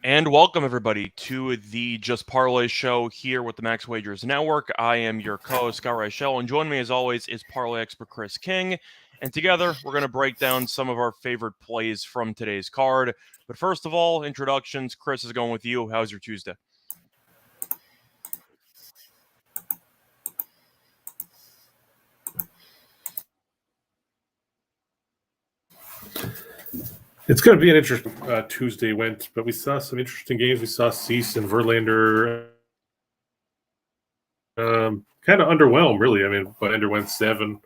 And welcome, everybody, to the Just Parlay show here with the Max Wagers Network. I am your co-host, Scott Reichel, and joining me, as always, is parlay expert Chris King. And together, we're going to break down some of our favorite plays from today's card. But first of all, introductions. Chris is going with you. How's your Tuesday? It's going to be an interesting Tuesday went, but we saw some interesting games. We saw Cease and Verlander kind of underwhelmed, really. I mean, Verlander went 7.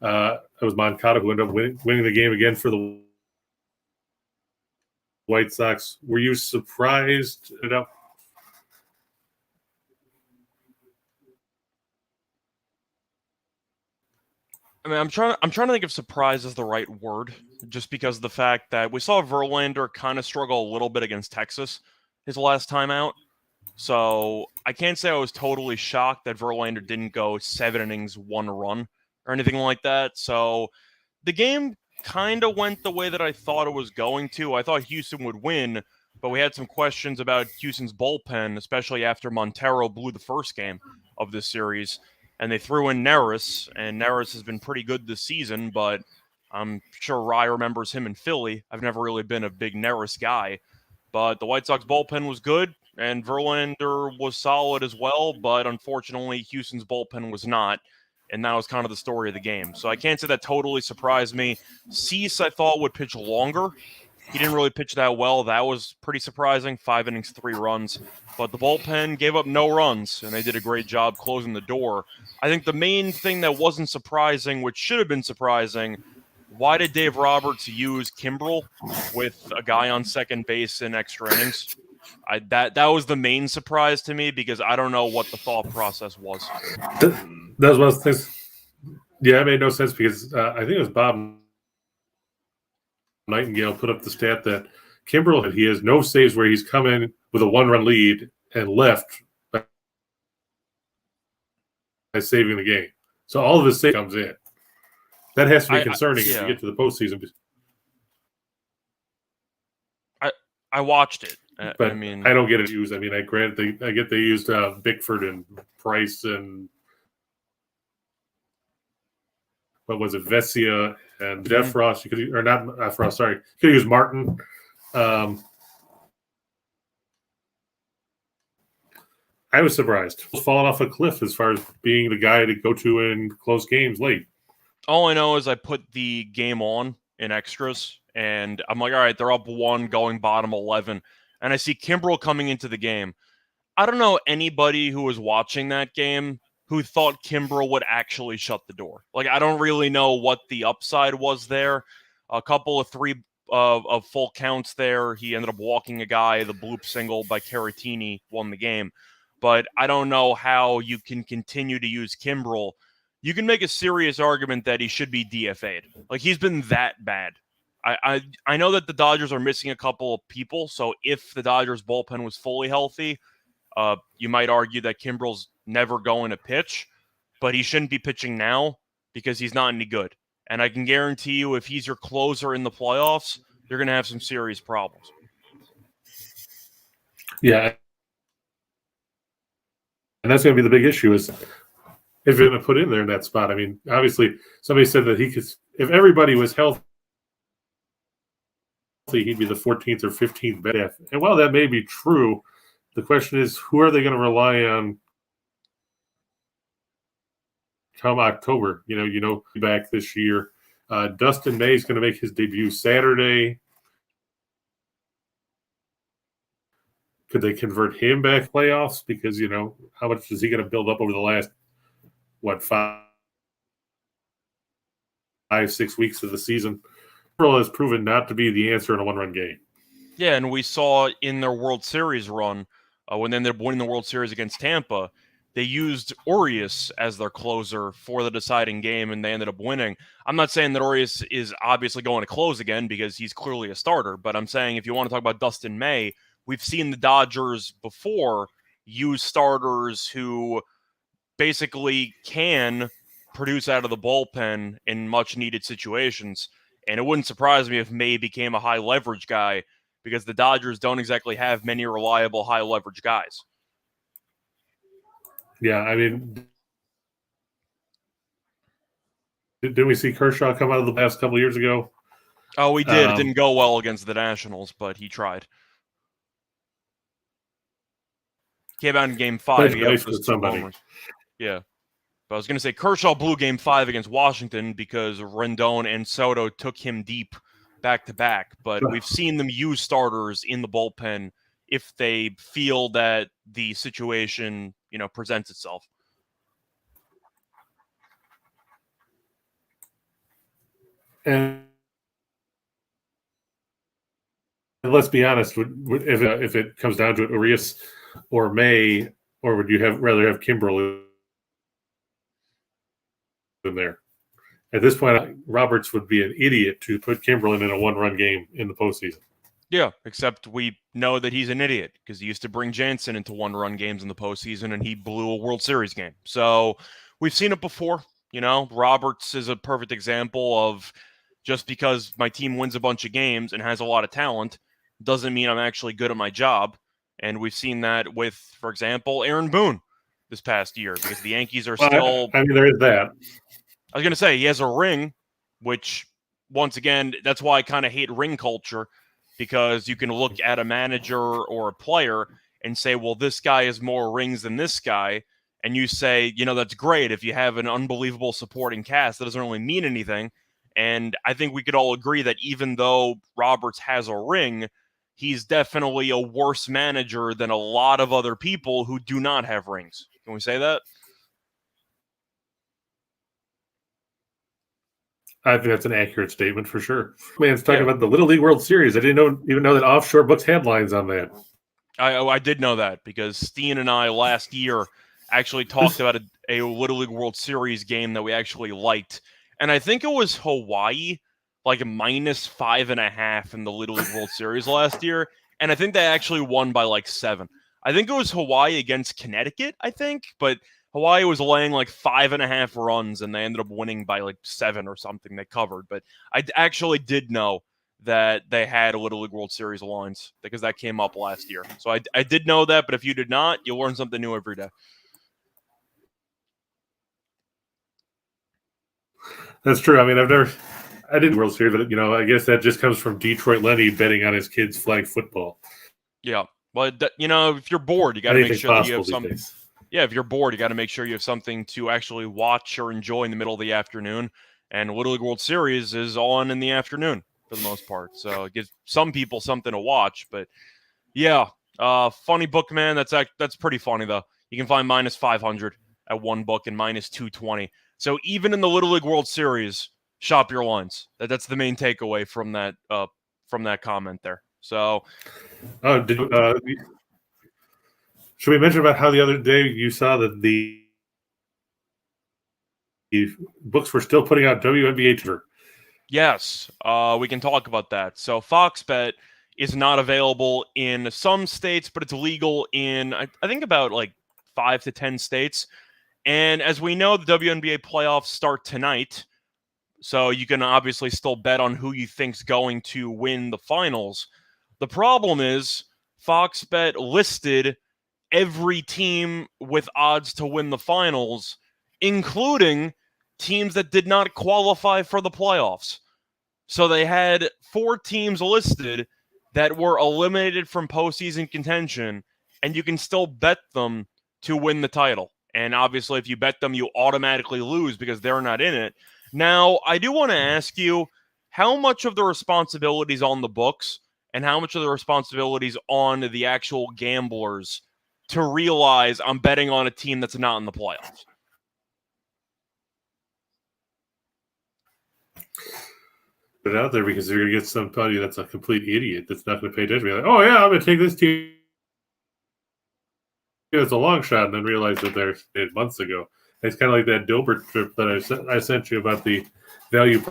It was Moncada who ended up winning the game again for the White Sox. Were you surprised? I mean, I'm trying to think if surprise is the right word, just because of the fact that we saw Verlander kind of struggle a little bit against Texas his last time out. So I can't say I was totally shocked that Verlander didn't go 7 innings, 1 run, or anything like that. So the game kind of went the way that I thought it was going to. I thought Houston would win, but we had some questions about Houston's bullpen, especially after Montero blew the first game of this series. And they threw in Neris, and Neris has been pretty good this season, but I'm sure Rye remembers him in Philly. I've never really been a big Neris guy. But the White Sox bullpen was good, and Verlander was solid as well, but unfortunately, Houston's bullpen was not, and that was kind of the story of the game. So I can't say that totally surprised me. Cease, I thought, would pitch longer. He didn't really pitch that well. That was pretty surprising. 5 innings, 3 runs. But the bullpen gave up no runs, and they did a great job closing the door. I think the main thing that wasn't surprising, which should have been surprising, why did Dave Roberts use Kimbrel with a guy on second base in extra innings? That was the main surprise to me, because I don't know what the thought process was. That was one of the things. Yeah, it made no sense because I think it was Bob Nightingale put up the stat that Kimbrel, he has no saves where he's come in with a 1-run lead and left by saving the game. So all of his save comes in. That has to be concerning if you get to the postseason. I watched it. But I don't get it used. I mean, I get they used Bickford and Price and what was it, Vesia and Jeff Frost. You could, or not Frost. Sorry, you could use Martin. I was surprised. Falling off a cliff as far as being the guy to go to in close games late. All I know is I put the game on in extras, and I'm like, all right, they're up 1 going bottom 11. And I see Kimbrel coming into the game. I don't know anybody who was watching that game who thought Kimbrel would actually shut the door. Like, I don't really know what the upside was there. A couple of 3 of full counts there. He ended up walking a guy. The bloop single by Caratini won the game. But I don't know how you can continue to use Kimbrel. You can make a serious argument that he should be DFA'd. Like, he's been that bad. I know that the Dodgers are missing a couple of people, so if the Dodgers bullpen was fully healthy, you might argue that Kimbrel's never going to pitch, but he shouldn't be pitching now because he's not any good. And I can guarantee you, if he's your closer in the playoffs, you're going to have some serious problems. Yeah. And that's going to be the big issue is if you're going to put in there in that spot. I mean, obviously, somebody said that he could, if everybody was healthy, he'd be the 14th or 15th best. And while that may be true, the question is, who are they going to rely on come October? Back this year. Dustin May is going to make his debut Saturday. Could they convert him back playoffs? Because, how much is he going to build up over the last, 5-6 weeks of the season? Has proven not to be the answer in a 1-run game. Yeah, and we saw in their World Series run, when they ended up winning the World Series against Tampa, they used Urias as their closer for the deciding game, and they ended up winning. I'm not saying that Urias is obviously going to close again because he's clearly a starter, but I'm saying if you want to talk about Dustin May, we've seen the Dodgers before use starters who basically can produce out of the bullpen in much-needed situations. And it wouldn't surprise me if May became a high-leverage guy because the Dodgers don't exactly have many reliable high leverage guys. Yeah, I mean, didn't we see Kershaw come out of the last couple of years ago? Oh, we did. It didn't go well against the Nationals, but he tried. Came out in Game 5. He had those 2 homers. Yeah. But I was going to say Kershaw blew Game 5 against Washington because Rendon and Soto took him deep back-to-back. But we've seen them use starters in the bullpen if they feel that the situation, presents itself. And let's be honest, if it comes down to it, Urias or May, or would you rather have Kimbrel in there? At this point, Roberts would be an idiot to put Kimbrel in a one-run game in the postseason. Yeah, except we know that he's an idiot because he used to bring Jansen into one-run games in the postseason, and he blew a World Series game. So we've seen it before. Roberts is a perfect example of just because my team wins a bunch of games and has a lot of talent doesn't mean I'm actually good at my job. And we've seen that with, for example, Aaron Boone this past year because the Yankees are still... I mean, there is that. I was going to say, he has a ring, which, once again, that's why I kind of hate ring culture, because you can look at a manager or a player and say, well, this guy has more rings than this guy. And you say, that's great. If you have an unbelievable supporting cast, that doesn't really mean anything. And I think we could all agree that even though Roberts has a ring, he's definitely a worse manager than a lot of other people who do not have rings. Can we say that? I think that's an accurate statement for sure. Man, it's talking about the Little League World Series. I didn't even know that Offshore Books had lines on that. I did know that because Steen and I last year actually talked about a Little League World Series game that we actually liked. And I think it was Hawaii, like -5.5 in the Little League World Series last year. And I think they actually won by like 7. I think it was Hawaii against Connecticut, but Hawaii was laying like 5.5 runs, and they ended up winning by like 7 or something. They covered. But I actually did know that they had a Little League World Series lines because that came up last year. So I did know that, but if you did not, you'll learn something new every day. That's true. I mean, I didn't World Series, but I guess that just comes from Detroit Lenny betting on his kids' flag football. Yeah. Well, if you're bored, you got to make sure that you have something. Yeah, if you're bored, you got to make sure you have something to actually watch or enjoy in the middle of the afternoon. And Little League World Series is on in the afternoon for the most part. So it gives some people something to watch. But yeah, funny book, man. That's pretty funny, though. You can find -500 at one book and -220. So even in the Little League World Series, shop your lines. That's the main takeaway from that comment there. So, should we mention about how the other day you saw that the books were still putting out WNBA tour? Yes, we can talk about that. So Fox Bet is not available in some states, but it's legal in I think about like 5 to 10 states. And as we know, the WNBA playoffs start tonight. So you can obviously still bet on who you think's going to win the finals. The problem is Fox Bet listed every team with odds to win the finals, including teams that did not qualify for the playoffs. So they had 4 teams listed that were eliminated from postseason contention, and you can still bet them to win the title. And obviously, if you bet them, you automatically lose because they're not in it. Now, I do want to ask you, how much of the responsibility is on the books and how much of the responsibility is on the actual gamblers to realize I'm betting on a team that's not in the playoffs? Put it out there because you're going to get somebody that's a complete idiot that's not going to pay attention. Be like, oh, yeah, I'm going to take this team. It's a long shot, and then realize that they're months ago. It's kind of like that Dilbert trip that I sent you about the value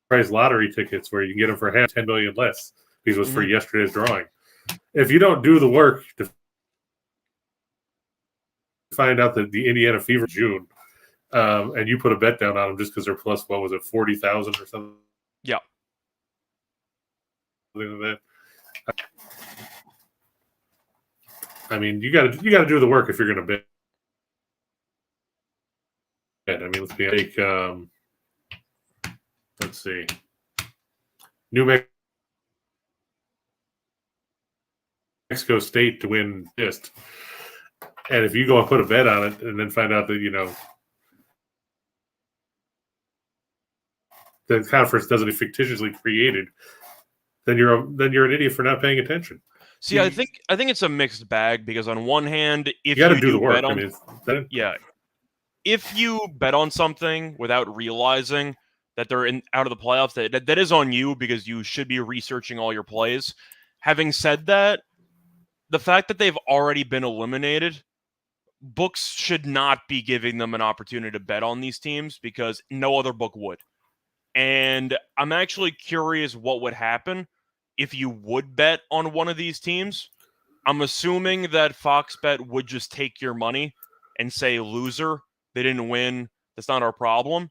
price lottery tickets where you can get them for half, 10 million less because it was for yesterday's drawing. If you don't do the work to find out that the Indiana Fever June, and you put a bet down on them just because they're plus, what was it, 40,000 or something? Yeah. than that. I mean, you got to do the work if you're going to bet. I mean, let's see, New Mexico State to win MIST, and if you go and put a bet on it, and then find out that the conference doesn't fictitiously created, then you're an idiot for not paying attention. See, I think it's a mixed bag because on one hand, if you got to do the work, if you bet on something without realizing that they're out of the playoffs, that is on you because you should be researching all your plays. Having said that, the fact that they've already been eliminated, books should not be giving them an opportunity to bet on these teams because no other book would. And I'm actually curious what would happen if you would bet on one of these teams. I'm assuming that Fox Bet would just take your money and say, loser, they didn't win, that's not our problem.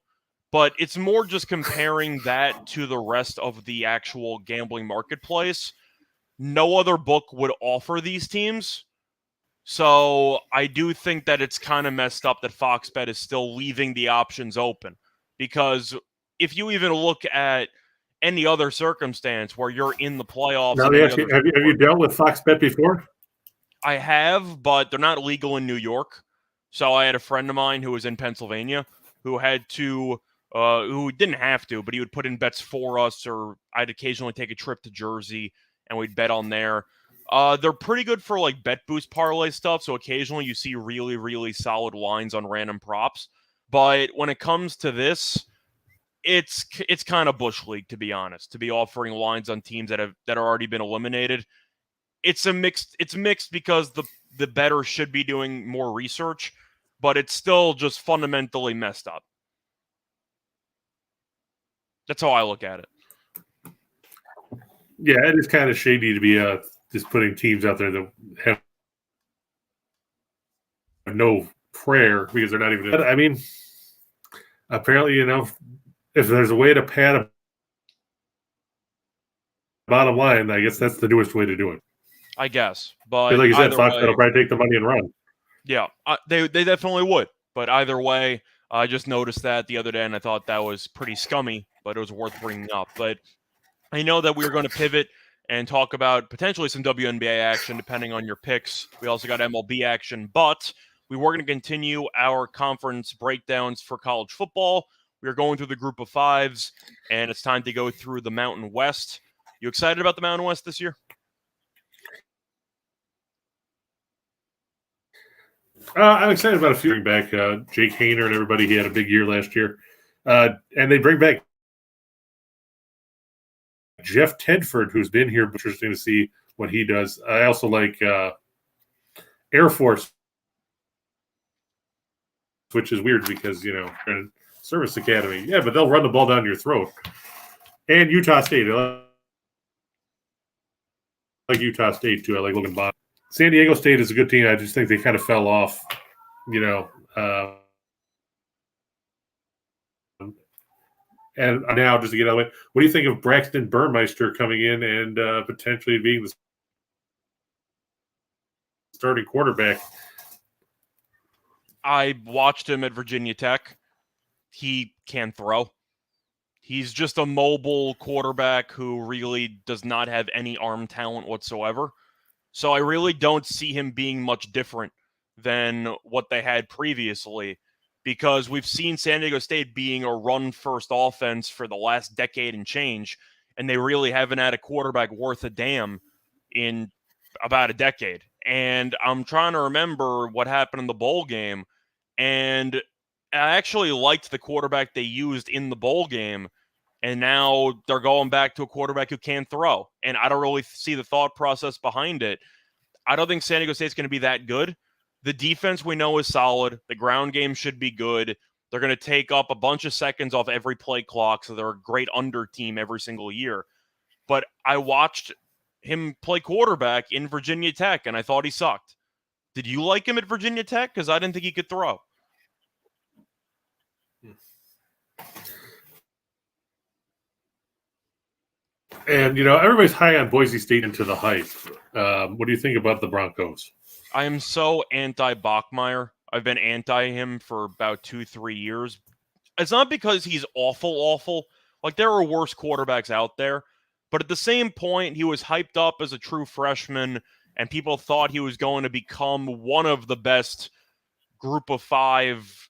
But it's more just comparing that to the rest of the actual gambling marketplace. No other book would offer these teams. So I do think that it's kind of messed up that Fox Bet is still leaving the options open. Because if you even look at any other circumstance where you're in the playoffs. Now, have you dealt with Fox Bet before? I have, but they're not legal in New York. So I had a friend of mine who was in Pennsylvania who had to, who didn't have to, but he would put in bets for us, or I'd occasionally take a trip to Jersey and we'd bet on there. They're pretty good for like bet boost parlay stuff. So occasionally you see really, really solid lines on random props. But when it comes to this, it's kind of bush league, to be honest, to be offering lines on teams that are already been eliminated. It's mixed because the bettor should be doing more research, but it's still just fundamentally messed up. That's how I look at it. Yeah, it is kind of shady to be just putting teams out there that have no prayer because they're not even. I mean, apparently, if there's a way to pad a bottom line, I guess that's the newest way to do it. I guess, but like you said, Fox will probably take the money and run. Yeah, they definitely would. But either way, I just noticed that the other day, and I thought that was pretty scummy, but it was worth bringing up. But I know that we were going to pivot and talk about potentially some WNBA action, depending on your picks. We also got MLB action, but we were going to continue our conference breakdowns for college football. We are going through the group of fives, and it's time to go through the Mountain West. You excited about the Mountain West this year? I'm excited about a few. Bring back Jake Hayner and everybody. He had a big year last year. And they bring back Jeff Tedford, who's been here. Interesting to see what he does. I also like Air Force, which is weird because, in Service Academy. Yeah, but they'll run the ball down your throat. And Utah State. I like Utah State, too. I like Logan Bond. San Diego State is a good team. I just think they kind of fell off, and now, just to get out of the way, what do you think of Braxton Burmeister coming in and potentially being the starting quarterback? I watched him at Virginia Tech. He can throw. He's just a mobile quarterback who really does not have any arm talent whatsoever. So I really don't see him being much different than what they had previously, because we've seen San Diego State being a run-first offense for the last decade and change, and they really haven't had a quarterback worth a damn in about a decade. And I'm trying to remember what happened in the bowl game, and I actually liked the quarterback they used in the bowl game, and now they're going back to a quarterback who can throw. And I don't really see the thought process behind it. I don't think San Diego State's going to be that good. The defense we know is solid. The ground game should be good. They're going to take up a bunch of seconds off every play clock, so they're a great under team every single year. But I watched him play quarterback in Virginia Tech, and I thought he sucked. Did you like him at Virginia Tech? Because I didn't think he could throw. And, everybody's high on Boise State into the hype. What do you think about the Broncos? I am so anti-Bachmeier. I've been anti him for about 2-3 years. It's not because he's awful. Like, there are worse quarterbacks out there. But at the same point, he was hyped up as a true freshman, and people thought he was going to become one of the best group of 5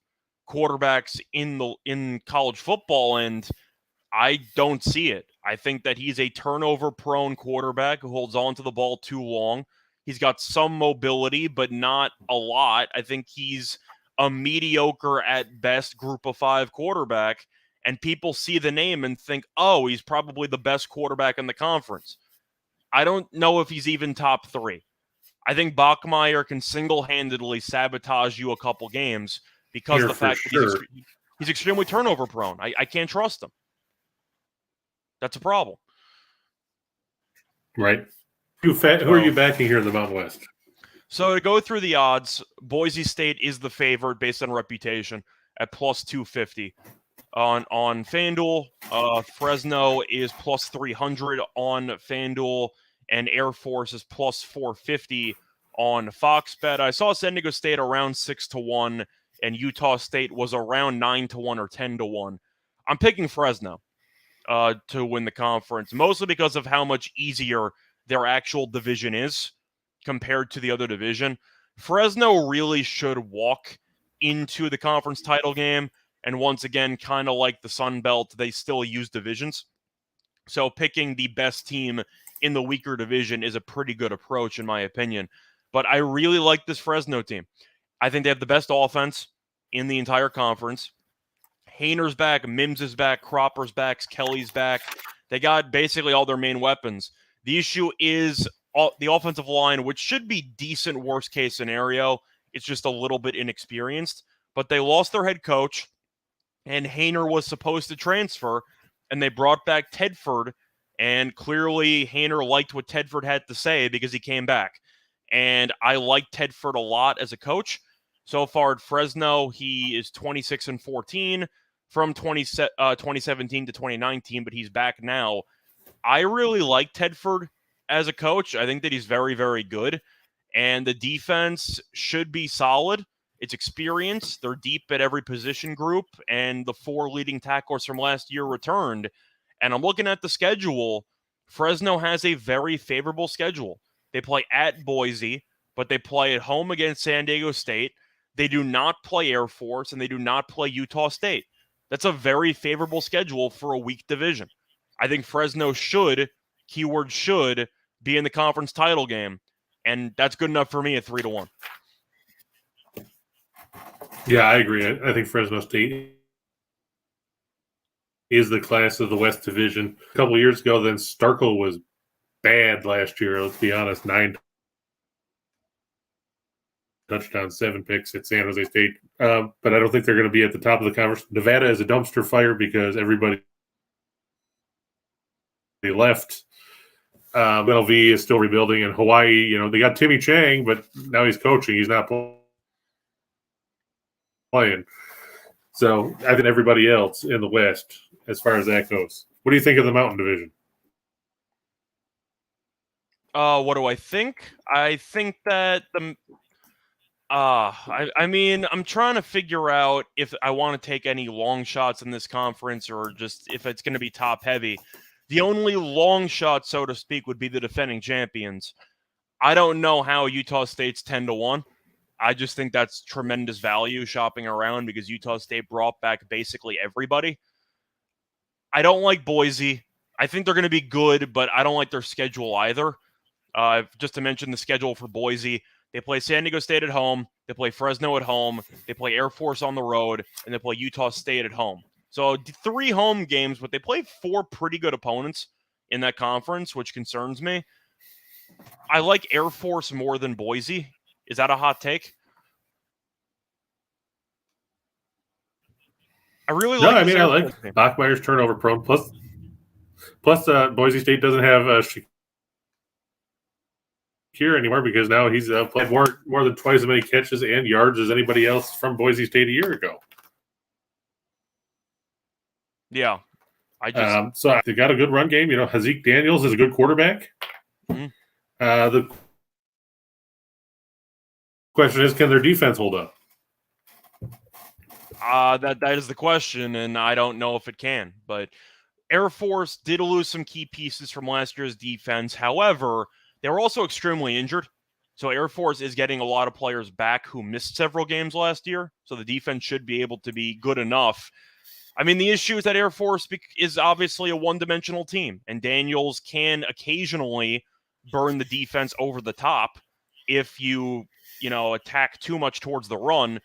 quarterbacks in college football, and I don't see it. I think that he's a turnover-prone quarterback who holds on to the ball too long. He's got some mobility, but not a lot. I think he's a mediocre at best group of 5 quarterback, and people see the name and think, oh, he's probably the best quarterback in the conference. I don't know if he's even top 3. I think Bachmeier can single-handedly sabotage you a couple games because of the fact that he's extremely turnover-prone. I can't trust him. That's a problem. Right. Who are you backing here in the Mountain West? So to go through the odds, Boise State is the favorite based on reputation at plus 250. On FanDuel, Fresno is plus 300 on FanDuel, and Air Force is plus 450 on Fox Bet. I saw San Diego State around 6-1, and Utah State was around 9-1 or 10-1. I'm picking Fresno to win the conference, mostly because of how much easier their actual division is compared to the other division. Fresno really should walk into the conference title game, and once again, kind of like the Sun Belt, they still use divisions. So picking the best team in the weaker division is a pretty good approach, in my opinion. But I really like this Fresno team. I think they have the best offense in the entire conference. Hayner's back, Mims is back, Cropper's back, Kelly's back. They got basically all their main weapons. The issue is the offensive line, which should be decent worst case scenario. It's just a little bit inexperienced. But they lost their head coach, and Hayner was supposed to transfer, and they brought back Tedford, and clearly Hayner liked what Tedford had to say because he came back. And I like Tedford a lot as a coach. So far at Fresno, he is 26-14 from 2017 to 2019, but he's back now. I really like Tedford as a coach. I think that he's very, very good. And the defense should be solid. It's experience. They're deep at every position group, and the 4 leading tacklers from last year returned. And I'm looking at the schedule. Fresno has a very favorable schedule. They play at Boise, but they play at home against San Diego State. They do not play Air Force, and they do not play Utah State. That's a very favorable schedule for a weak division. I think Fresno should, keyword should, be in the conference title game, and that's good enough for me at 3-1. Yeah, I agree. I think Fresno State is the class of the West Division. A couple of years ago, then Starkle was bad last year. Let's be honest, 9 touchdowns, 7 picks at San Jose State. But I don't think they're going to be at the top of the conference. Nevada is a dumpster fire because everybody left. LV is still rebuilding, and Hawaii, they got Timmy Chang, but now he's coaching. He's not playing. So I think everybody else in the West, as far as that goes. What do you think of the Mountain Division? What do I think? I think that I mean, I'm trying to figure out if I want to take any long shots in this conference or just if it's going to be top heavy. The only long shot, so to speak, would be the defending champions. I don't know how Utah State's 10-1. I just think that's tremendous value shopping around because Utah State brought back basically everybody. I don't like Boise. I think they're going to be good, but I don't like their schedule either. Just to mention the schedule for Boise, they play San Diego State at home, they play Fresno at home, they play Air Force on the road, and they play Utah State at home. So 3 home games, but they play 4 pretty good opponents in that conference, which concerns me. I like Air Force more than Boise. Is that a hot take? I really like. No, I mean I like Bachmeier's turnover prone. Plus, Boise State doesn't have Shakir anymore because now he's played more than twice as many catches and yards as anybody else from Boise State a year ago. Yeah, So they got a good run game. Hazik Daniels is a good quarterback. Mm-hmm. The question is, can their defense hold up? That is the question, and I don't know if it can. But Air Force did lose some key pieces from last year's defense. However, they were also extremely injured. So Air Force is getting a lot of players back who missed several games last year. So the defense should be able to be good enough. I mean, the issue is that Air Force is obviously a one-dimensional team, and Daniels can occasionally burn the defense over the top if you attack too much towards the run.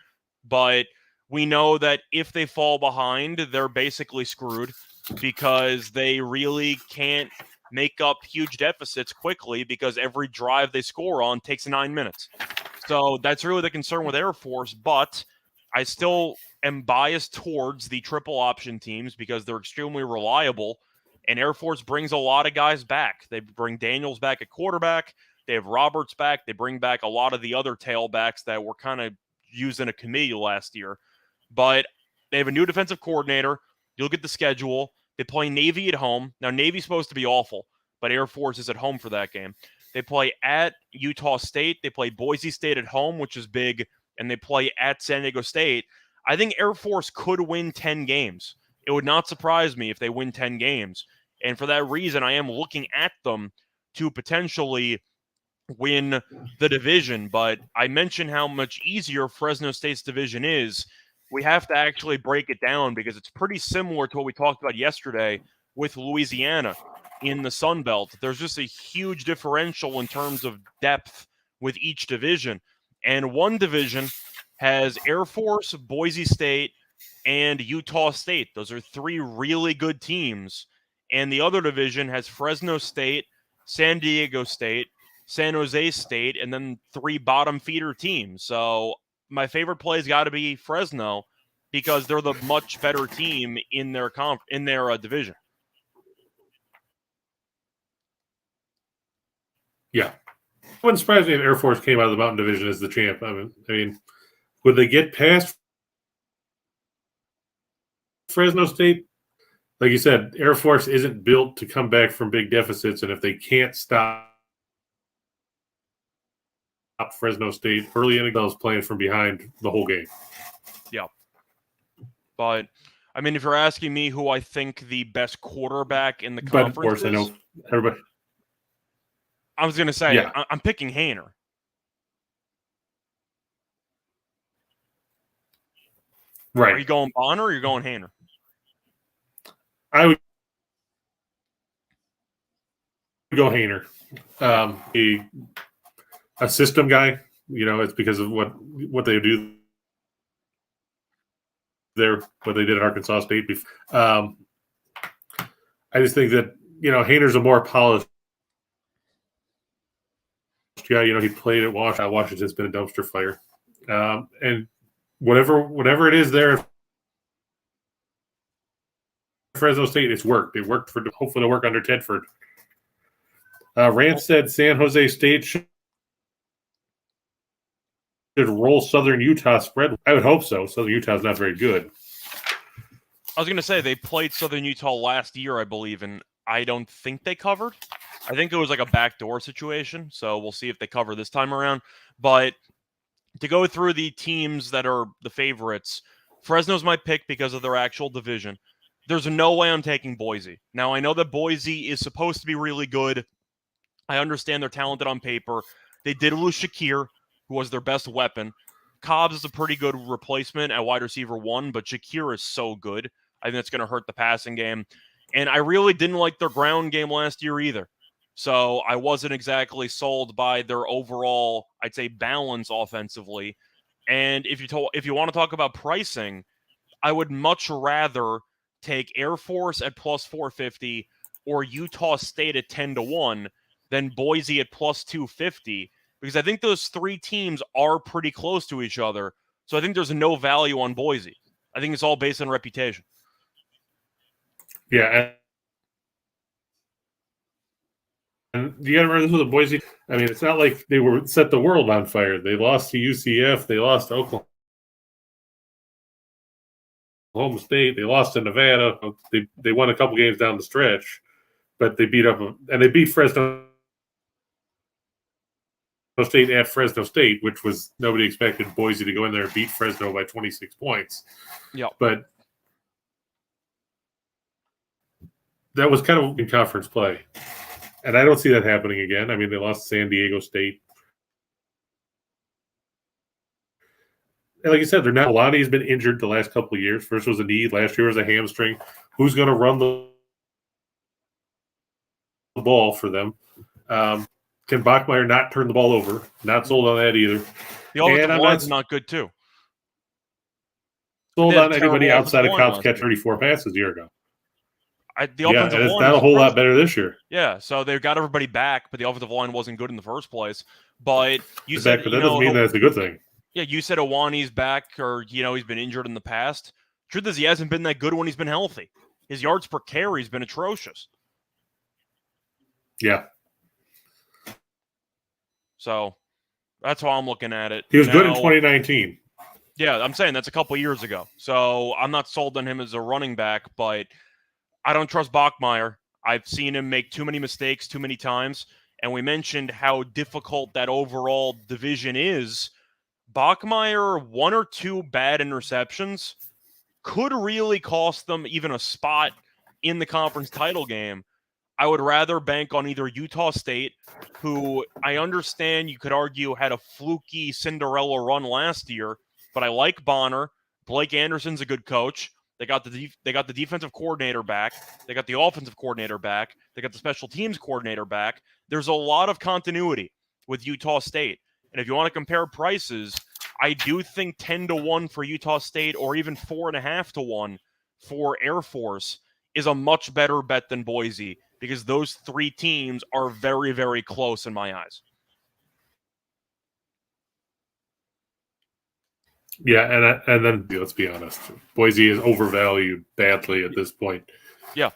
But we know that if they fall behind, they're basically screwed because they really can't make up huge deficits quickly because every drive they score on takes 9 minutes. So that's really the concern with Air Force, but I still am biased towards the triple option teams because they're extremely reliable, and Air Force brings a lot of guys back. They bring Daniels back at quarterback. They have Roberts back. They bring back a lot of the other tailbacks that were kind of used in a committee last year. But they have a new defensive coordinator. You look at the schedule. They play Navy at home. Now, Navy's supposed to be awful, but Air Force is at home for that game. They play at Utah State. They play Boise State at home, which is big, and they play at San Diego State. I think Air Force could win 10 games. It would not surprise me if they win 10 games. And for that reason, I am looking at them to potentially win the division. But I mentioned how much easier Fresno State's division is. We have to actually break it down because it's pretty similar to what we talked about yesterday with Louisiana in the Sun Belt. There's just a huge differential in terms of depth with each division. And one division has Air Force, Boise State, and Utah State. Those are three really good teams. And the other division has Fresno State, San Diego State, San Jose State, and then three bottom feeder teams. So my favorite play has got to be Fresno because they're the much better team in their division. Yeah. It wouldn't surprise me if Air Force came out of the Mountain Division as the champ. I mean, would they get past Fresno State? Like you said, Air Force isn't built to come back from big deficits, and if they can't stop Fresno State early in, those playing from behind the whole game. Yeah. But, I mean, if you're asking me who I think the best quarterback in the conference of course, is, I know everybody. I was going to say, yeah. I'm picking Haener. Right. Are you going Bonner or are you going Haener? I would go Haener. A system guy, it's because of what they do there, what they did at Arkansas State. I just think that, Haener's a more polished guy. He played at Washington. Washington's been a dumpster fire. And whatever it is there, Fresno State, it's worked. It worked hopefully to work under Tedford. Rance said San Jose State should roll Southern Utah spread. I would hope so. Southern Utah's not very good. I was going to say they played Southern Utah last year, I believe, and I don't think they covered. I think it was like a backdoor situation, so we'll see if they cover this time around. But to go through the teams that are the favorites, Fresno's my pick because of their actual division. There's no way I'm taking Boise. Now, I know that Boise is supposed to be really good. I understand they're talented on paper. They did lose Shakir, who was their best weapon. Cobbs is a pretty good replacement at wide receiver 1, but Shakir is so good. I think that's going to hurt the passing game. And I really didn't like their ground game last year either. So I wasn't exactly sold by their overall, I'd say, balance offensively. And if you want to talk about pricing, I would much rather take Air Force at plus 450 or Utah State at 10-1 than Boise at plus 250, because I think those three teams are pretty close to each other. So I think there's no value on Boise. I think it's all based on reputation. Yeah. And you got to remember, this was a Boise. I mean, it's not like they were set the world on fire. They lost to UCF. They lost to Oklahoma. Oklahoma State. They lost to Nevada. They won a couple games down the stretch, but they beat Fresno State at Fresno State, which was nobody expected Boise to go in there and beat Fresno by 26 points. Yeah, but that was kind of in conference play, and I don't see that happening again. I mean, they lost to San Diego State. And like you said, Lonnie's been injured the last couple of years. First was a knee, last year was a hamstring. Who's going to run the ball for them? Can Bachmeier not turn the ball over? Not sold on that either. The offensive line's not good too. Sold on anybody outside of Cobbs catch 34 passes a year ago. The offensive line it's not a whole lot better this year. Yeah, so they've got everybody back, but the offensive line wasn't good in the first place. But you said, but that doesn't mean that's a good thing. Yeah, you said Awani's back, or he's been injured in the past. Truth is, he hasn't been that good when he's been healthy. His yards per carry has been atrocious. Yeah. So that's how I'm looking at it. He was good in 2019. Yeah, I'm saying that's a couple years ago. So I'm not sold on him as a running back, but I don't trust Bachmeier. I've seen him make too many mistakes too many times. And we mentioned how difficult that overall division is. Bachmeier, one or two bad interceptions could really cost them even a spot in the conference title game. I would rather bank on either Utah State, who I understand you could argue had a fluky Cinderella run last year, but I like Bonner. Blake Anderson's a good coach. They got the defensive coordinator back. They got the offensive coordinator back. They got the special teams coordinator back. There's a lot of continuity with Utah State. And if you want to compare prices, I do think 10-1 for Utah State or even 4.5-1 for Air Force is a much better bet than Boise because those three teams are very, very close in my eyes. Yeah, and then let's be honest, Boise is overvalued badly at this point. Yeah,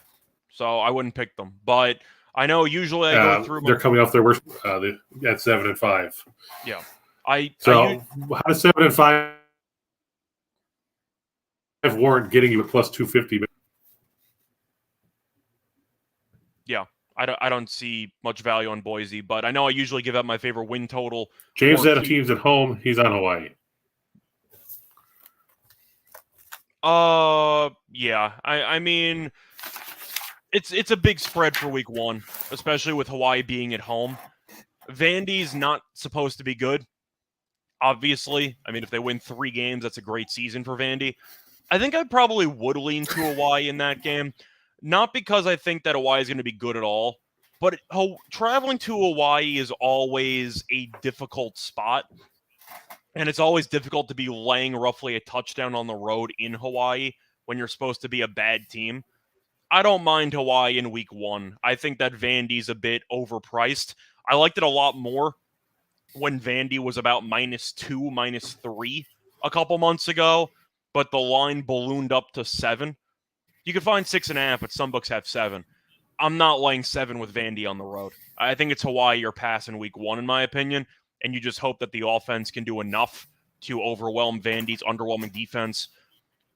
so I wouldn't pick them, but I know usually I go through. They're coming off their worst at 7-5. Yeah, how does 7-5 warrant getting you a plus 250? Yeah, I don't see much value on Boise, but I know I usually give out my favorite win total. James had teams at home. He's on Hawaii. Yeah. I mean, it's a big spread for week one, especially with Hawaii being at home. Vandy's not supposed to be good. Obviously, I mean, if they win 3 games, that's a great season for Vandy. I think I probably would lean to Hawaii in that game, not because I think that Hawaii is going to be good at all, but traveling to Hawaii is always a difficult spot. And it's always difficult to be laying roughly a touchdown on the road in Hawaii when you're supposed to be a bad team. I don't mind Hawaii in week one. I think that Vandy's a bit overpriced. I liked it a lot more when Vandy was about -2, -3 a couple months ago, but the line ballooned up to 7. You can find 6.5, but some books have 7. I'm not laying 7 with Vandy on the road. I think it's Hawaii or pass in week one, in my opinion. And you just hope that the offense can do enough to overwhelm Vandy's underwhelming defense.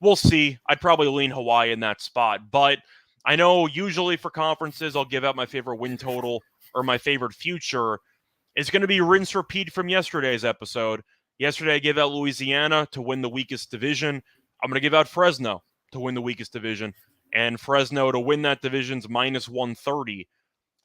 We'll see. I'd probably lean Hawaii in that spot. But I know usually for conferences, I'll give out my favorite win total or my favorite future. It's going to be rinse repeat from yesterday's episode. Yesterday, I gave out Louisiana to win the weakest division. I'm going to give out Fresno to win the weakest division. And Fresno to win that division's -130.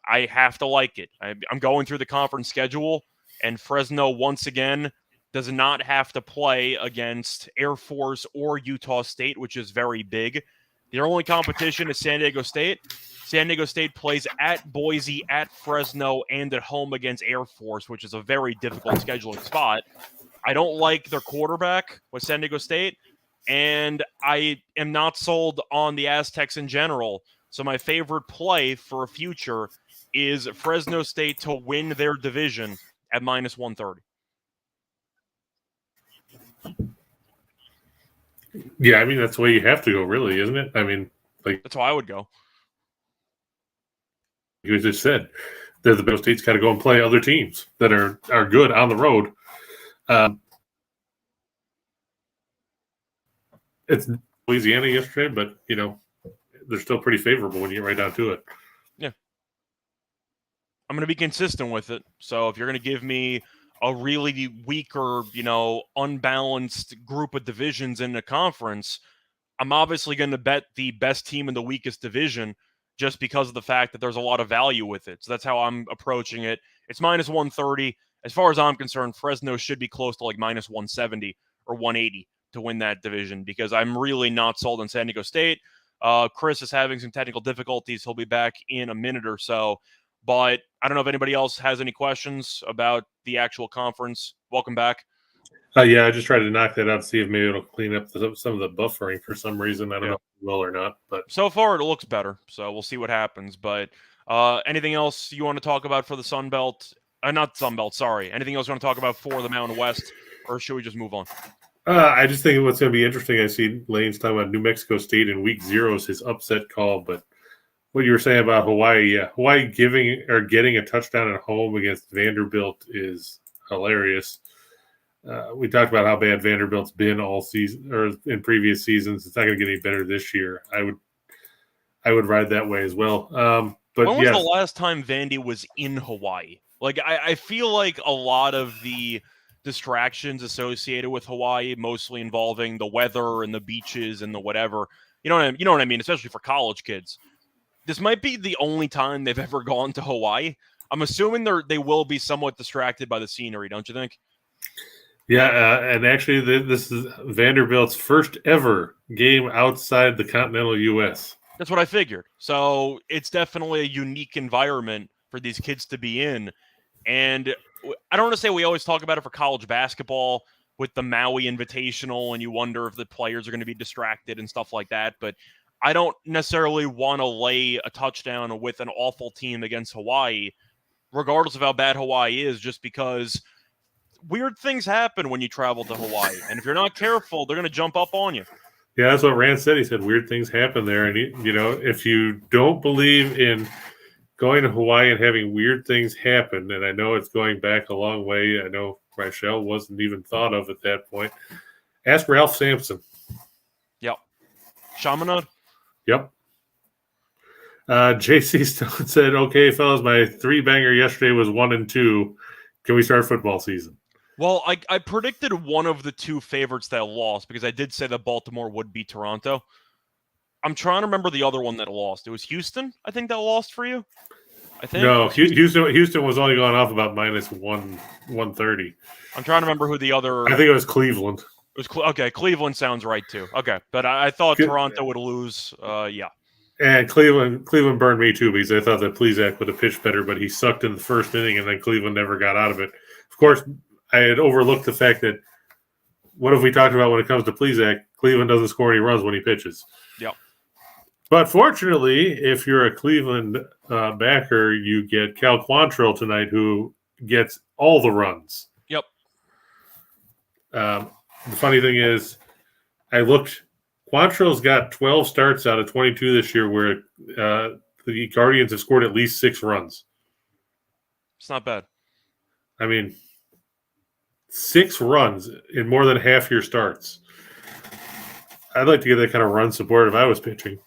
I have to like it. I'm going through the conference schedule. And Fresno, once again, does not have to play against Air Force or Utah State, which is very big. Their only competition is San Diego State. San Diego State plays at Boise, at Fresno, and at home against Air Force, which is a very difficult scheduling spot. I don't like their quarterback with San Diego State, and I am not sold on the Aztecs in general. So my favorite play for a future is Fresno State to win their division at -130. Yeah, I mean, that's the way you have to go, really, isn't it? I mean, that's how I would go. You just said, the best state's got to go and play other teams that are good on the road. It's Louisiana yesterday, but they're still pretty favorable when you get right down to it. Yeah, I'm going to be consistent with it. So if you're going to give me a really weaker, unbalanced group of divisions in the conference, I'm obviously going to bet the best team in the weakest division just because of the fact that there's a lot of value with it. So that's how I'm approaching it. It's minus 130. As far as I'm concerned, Fresno should be close to like minus 170 or 180 to win that division because I'm really not sold on San Diego State. Chris is having some technical difficulties. He'll be back in a minute or so. But I don't know if anybody else has any questions about the actual conference. Welcome back. Yeah, I just tried to knock that out to see if maybe it'll clean up some of the buffering for some reason. I don't know if it will or not. But so far, it looks better. So we'll see what happens. But anything else you want to talk about for the Sun Belt? Not Sun Belt, sorry. Anything else you want to talk about for the Mountain West? Or should we just move on? I just think what's going to be interesting, I see Lane's talking about New Mexico State in week 0 is his upset call. But what you were saying about Hawaii, Hawaii getting a touchdown at home against Vanderbilt is hilarious. We talked about how bad Vanderbilt's been all season or in previous seasons. It's not going to get any better this year. I would ride that way as well. But when was the last time Vandy was in Hawaii? Like I feel like a lot of the distractions associated with Hawaii, mostly involving the weather and the beaches and the whatever. You know what I mean? Especially for college kids. This might be the only time they've ever gone to Hawaii. I'm assuming they will be somewhat distracted by the scenery, don't you think? Yeah, and actually this is Vanderbilt's first ever game outside the continental U.S. That's what I figured. So it's definitely a unique environment for these kids to be in. And I don't want to say we always talk about it for college basketball with the Maui Invitational, and you wonder if the players are going to be distracted and stuff like that. But I don't necessarily want to lay a touchdown with an awful team against Hawaii, regardless of how bad Hawaii is, just because weird things happen when you travel to Hawaii. And if you're not careful, they're going to jump up on you. Yeah, that's what Rand said. He said weird things happen there. And, if you don't believe in going to Hawaii and having weird things happen, and I know it's going back a long way. I know Rochelle wasn't even thought of at that point. Ask Ralph Sampson. Yep. Chaminade? Yep. JC Stone said, okay, fellas, my 3-banger yesterday was 1 and 2. Can we start football season? Well, I predicted one of the 2 favorites that lost because I did say that Baltimore would beat Toronto. I'm trying to remember the other one that lost. It was Houston, I think, that lost for you. I think. No, Houston was only going off about minus 130. I'm trying to remember who the other. I think it was Cleveland. It was okay. Cleveland sounds right too. Okay, but I thought Toronto would lose. Yeah. And Cleveland burned me too because I thought that Plezak would have pitched better, but he sucked in the first inning, and then Cleveland never got out of it. Of course, I had overlooked the fact that what have we talked about when it comes to Plezak? Cleveland doesn't score any runs when he pitches. Yep. But fortunately, if you're a Cleveland backer, you get Cal Quantrill tonight, who gets all the runs. Yep. The funny thing is, I looked. Quantrill's got 12 starts out of 22 this year, where the Guardians have scored at least 6 runs. It's not bad. I mean, 6 runs in more than half your starts. I'd like to get that kind of run support if I was pitching.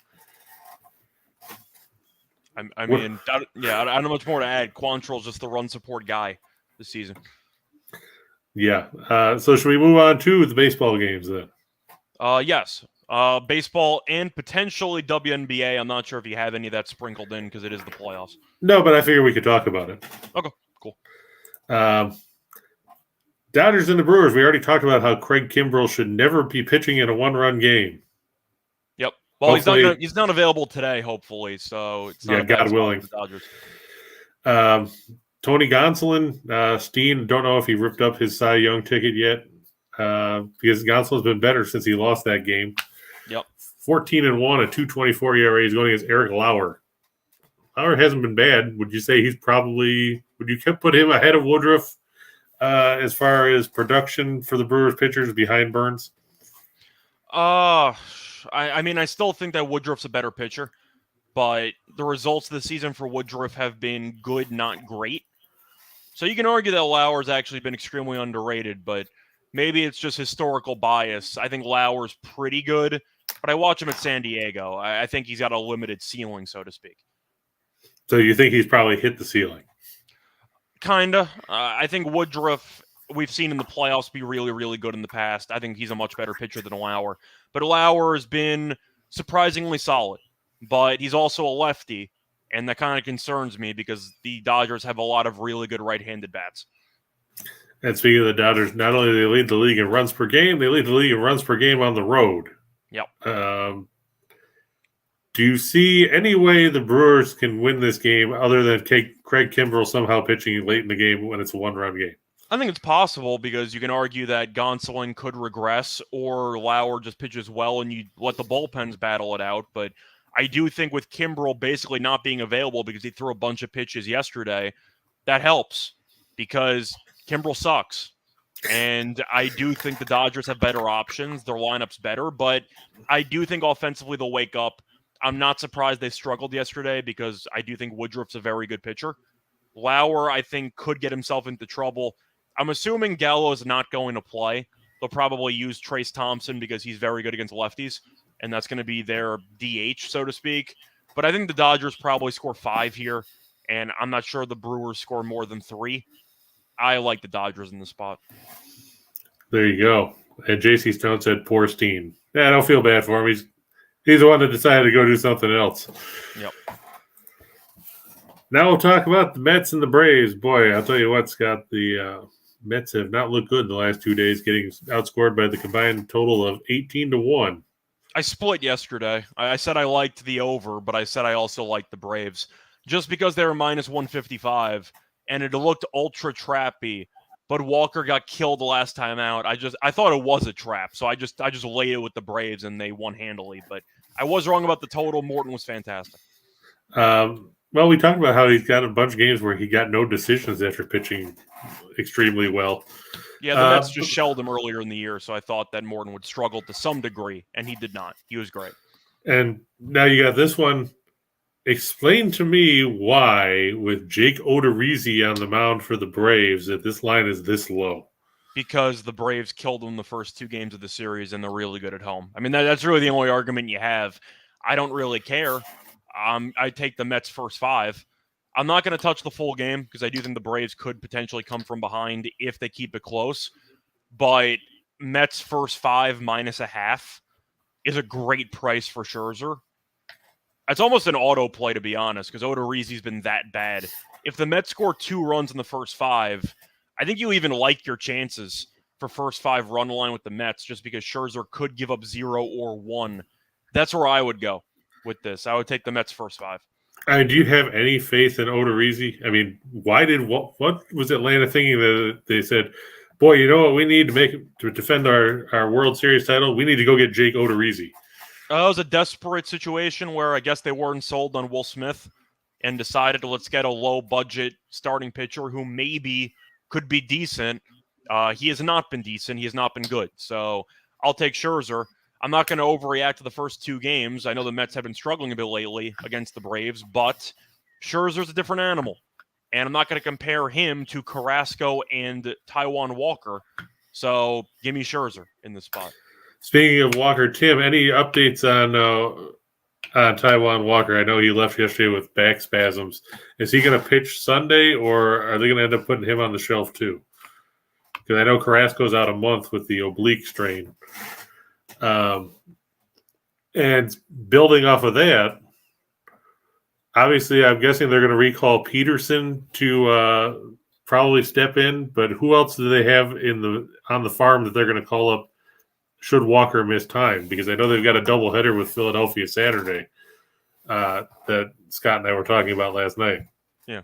I mean, I don't know much more to add. Quantrill's just the run support guy this season. Yeah. So should we move on to the baseball games then? Yes. Baseball and potentially WNBA. I'm not sure if you have any of that sprinkled in because it is the playoffs. No, but I figured we could talk about it. Okay, cool. Dodgers and the Brewers. We already talked about how Craig Kimbrell should never be pitching in a 1-run game. Yep. Well, he's not available today, hopefully. So it's not God willing. The Dodgers. Tony Gonsolin, Steen. Don't know if he ripped up his Cy Young ticket yet because Gonsolin's been better since he lost that game. Yep. 14-1, a 2.24 ERA. He's going against Eric Lauer. Lauer hasn't been bad. Would you say would you put him ahead of Woodruff as far as production for the Brewers pitchers behind Burns? I mean, I still think that Woodruff's a better pitcher, but the results of the season for Woodruff have been good, not great. So you can argue that Lauer's actually been extremely underrated, but maybe it's just historical bias. I think Lauer's pretty good, but I watch him at San Diego. I think he's got a limited ceiling, so to speak. So you think he's probably hit the ceiling? Kinda. I think Woodruff, we've seen in the playoffs, be really, really good in the past. I think he's a much better pitcher than Lauer. But Lauer has been surprisingly solid. But he's also a lefty, and that kind of concerns me because the Dodgers have a lot of really good right-handed bats. And speaking of the Dodgers, not only do they lead the league in runs per game, they lead the league in runs per game on the road. Yep. Do you see any way the Brewers can win this game other than Craig Kimbrell somehow pitching late in the game when it's a one-run game? I think it's possible because you can argue that Gonsolin could regress or Lauer just pitches well and you let the bullpens battle it out. But I do think with Kimbrell basically not being available because he threw a bunch of pitches yesterday, that helps because Kimbrell sucks. And I do think the Dodgers have better options. Their lineup's better, but I do think offensively they'll wake up. I'm not surprised they struggled yesterday because I do think Woodruff's a very good pitcher. Lauer, I think, could get himself into trouble. I'm assuming Gallo's not going to play. They'll probably use Trace Thompson because he's very good against lefties, and that's going to be their DH, so to speak. But I think the Dodgers probably score 5 here, and I'm not sure the Brewers score more than 3. I like the Dodgers in the spot. There you go. And J.C. Stone said, poor Steen. Yeah, I don't feel bad for him. He's the one that decided to go do something else. Yep. Now we'll talk about the Mets and the Braves. Boy, I'll tell you what, Scott, the Mets have not looked good the last 2 days, getting outscored by the combined total of 18-1. I split yesterday. I said I liked the over, but I said I also liked the Braves. Just because they were minus 155, and it looked ultra trappy, but Walker got killed the last time out. I thought it was a trap, so I just laid it with the Braves, and they won handily. But I was wrong about the total. Morton was fantastic. Well, we talked about how he's got a bunch of games where he got no decisions after pitching extremely well. Yeah, the Mets just shelled him earlier in the year, so I thought that Morton would struggle to some degree, and he did not. He was great. And now you got this one. Explain to me why, with Jake Odorizzi on the mound for the Braves, that this line is this low. Because the Braves killed them the first 2 games of the series, and they're really good at home. I mean, that's really the only argument you have. I don't really care. I take the Mets first 5. I'm not going to touch the full game because I do think the Braves could potentially come from behind if they keep it close. But Mets first 5 minus a half is a great price for Scherzer. It's almost an auto play, to be honest, because Odorizzi's been that bad. If the Mets score 2 runs in the first 5, I think you even like your chances for first 5 run line with the Mets just because Scherzer could give up 0 or 1. That's where I would go with this. I would take the Mets first 5. Do you have any faith in Odorizzi? I mean, what was Atlanta thinking that they said, boy, you know what we need to defend our World Series title? We need to go get Jake Odorizzi. It was a desperate situation where I guess they weren't sold on Will Smith and decided to let's get a low-budget starting pitcher who maybe could be decent. He has not been decent. He has not been good. So I'll take Scherzer. I'm not going to overreact to the first 2 games. I know the Mets have been struggling a bit lately against the Braves, but Scherzer's a different animal. And I'm not going to compare him to Carrasco and Taiwan Walker. So give me Scherzer in this spot. Speaking of Walker, Tim, any updates on Taiwan Walker? I know he left yesterday with back spasms. Is he going to pitch Sunday, or are they going to end up putting him on the shelf too? Because I know Carrasco's out a month with the oblique strain. And building off of that, obviously I'm guessing they're going to recall Peterson to probably step in, but who else do they have on the farm that they're going to call up should Walker miss time? Because I know they've got a doubleheader with Philadelphia Saturday that Scott and I were talking about last night. Yeah.